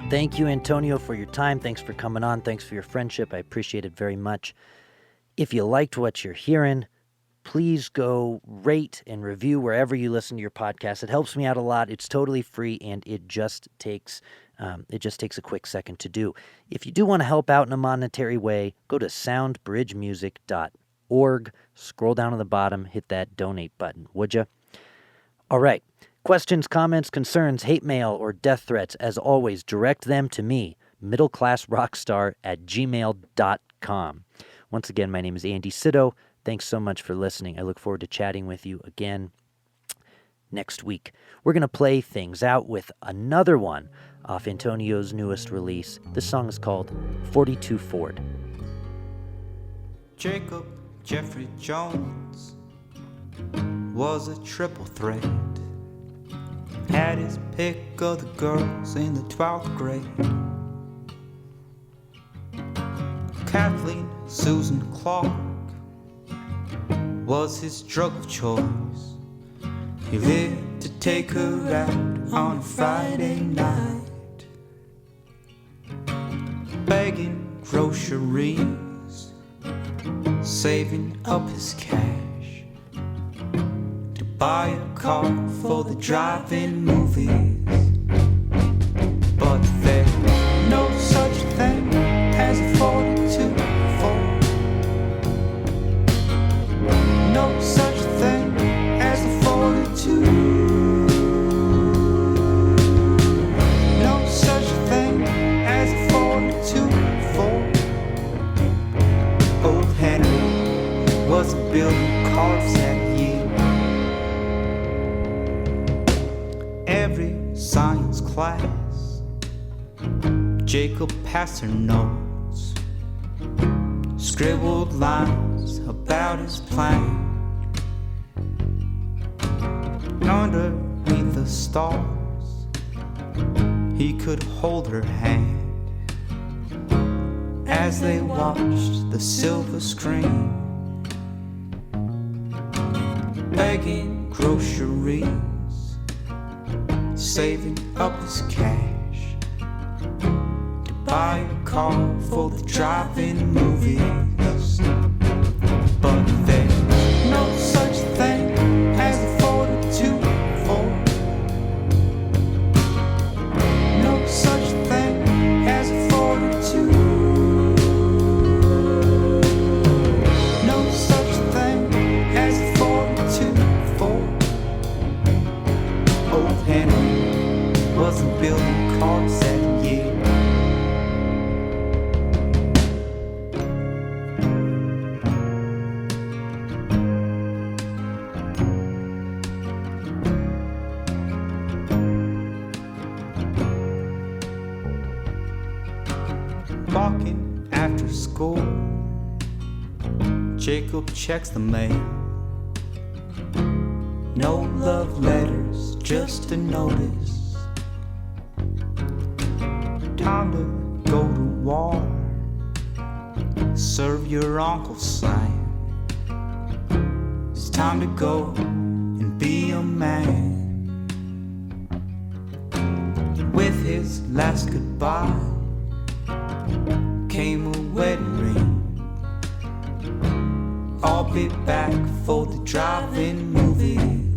Thank you, Antonio, for your time. Thanks for coming on. Thanks for your friendship. I appreciate it very much. If you liked what you're hearing, please go rate and review wherever you listen to your podcast. It helps me out a lot. It's totally free, and it just takes a quick second to do. If you do want to help out in a monetary way, go to soundbridgemusic.org. Scroll down to the bottom, hit that donate button, would you? All right. Questions, comments, concerns, hate mail, or death threats, as always, direct them to me, middleclassrockstar@gmail.com. Once again, my name is Andy Sitto. Thanks so much for listening. I look forward to chatting with you again next week. We're going to play things out with another one off Antonio's newest release. This song is called 42 Ford. Jacob Jeffrey Jones was a triple threat. Had his pick of the girls in the 12th grade. Kathleen Susan Clark was his drug of choice. He lived to take her out on a Friday night, begging groceries, saving up his cash to buy a car for the drive-in movies. But there's no such thing as a 42 Ford. No such thing as a 42. No such thing as a 42 Ford. Old Henry wasn't building cars that year. Every science class, Jacob passed her notes, scribbled lines about his plan. Underneath the stars, he could hold her hand as they watched the silver screen, begging groceries, saving up his cash to buy a car for the drive-in movies. But there's no such thing as a 42 Ford. No such thing as a 42. No such thing as a 42 Ford. Old Henry wasn't building cars that year. Walking after school, Jacob checks the mail. No love letters, just a notice. Time to go to war, serve your Uncle Sam. It's time to go and be a man. With his last goodbye came a wedding ring. I'll be back for the drive-in movie.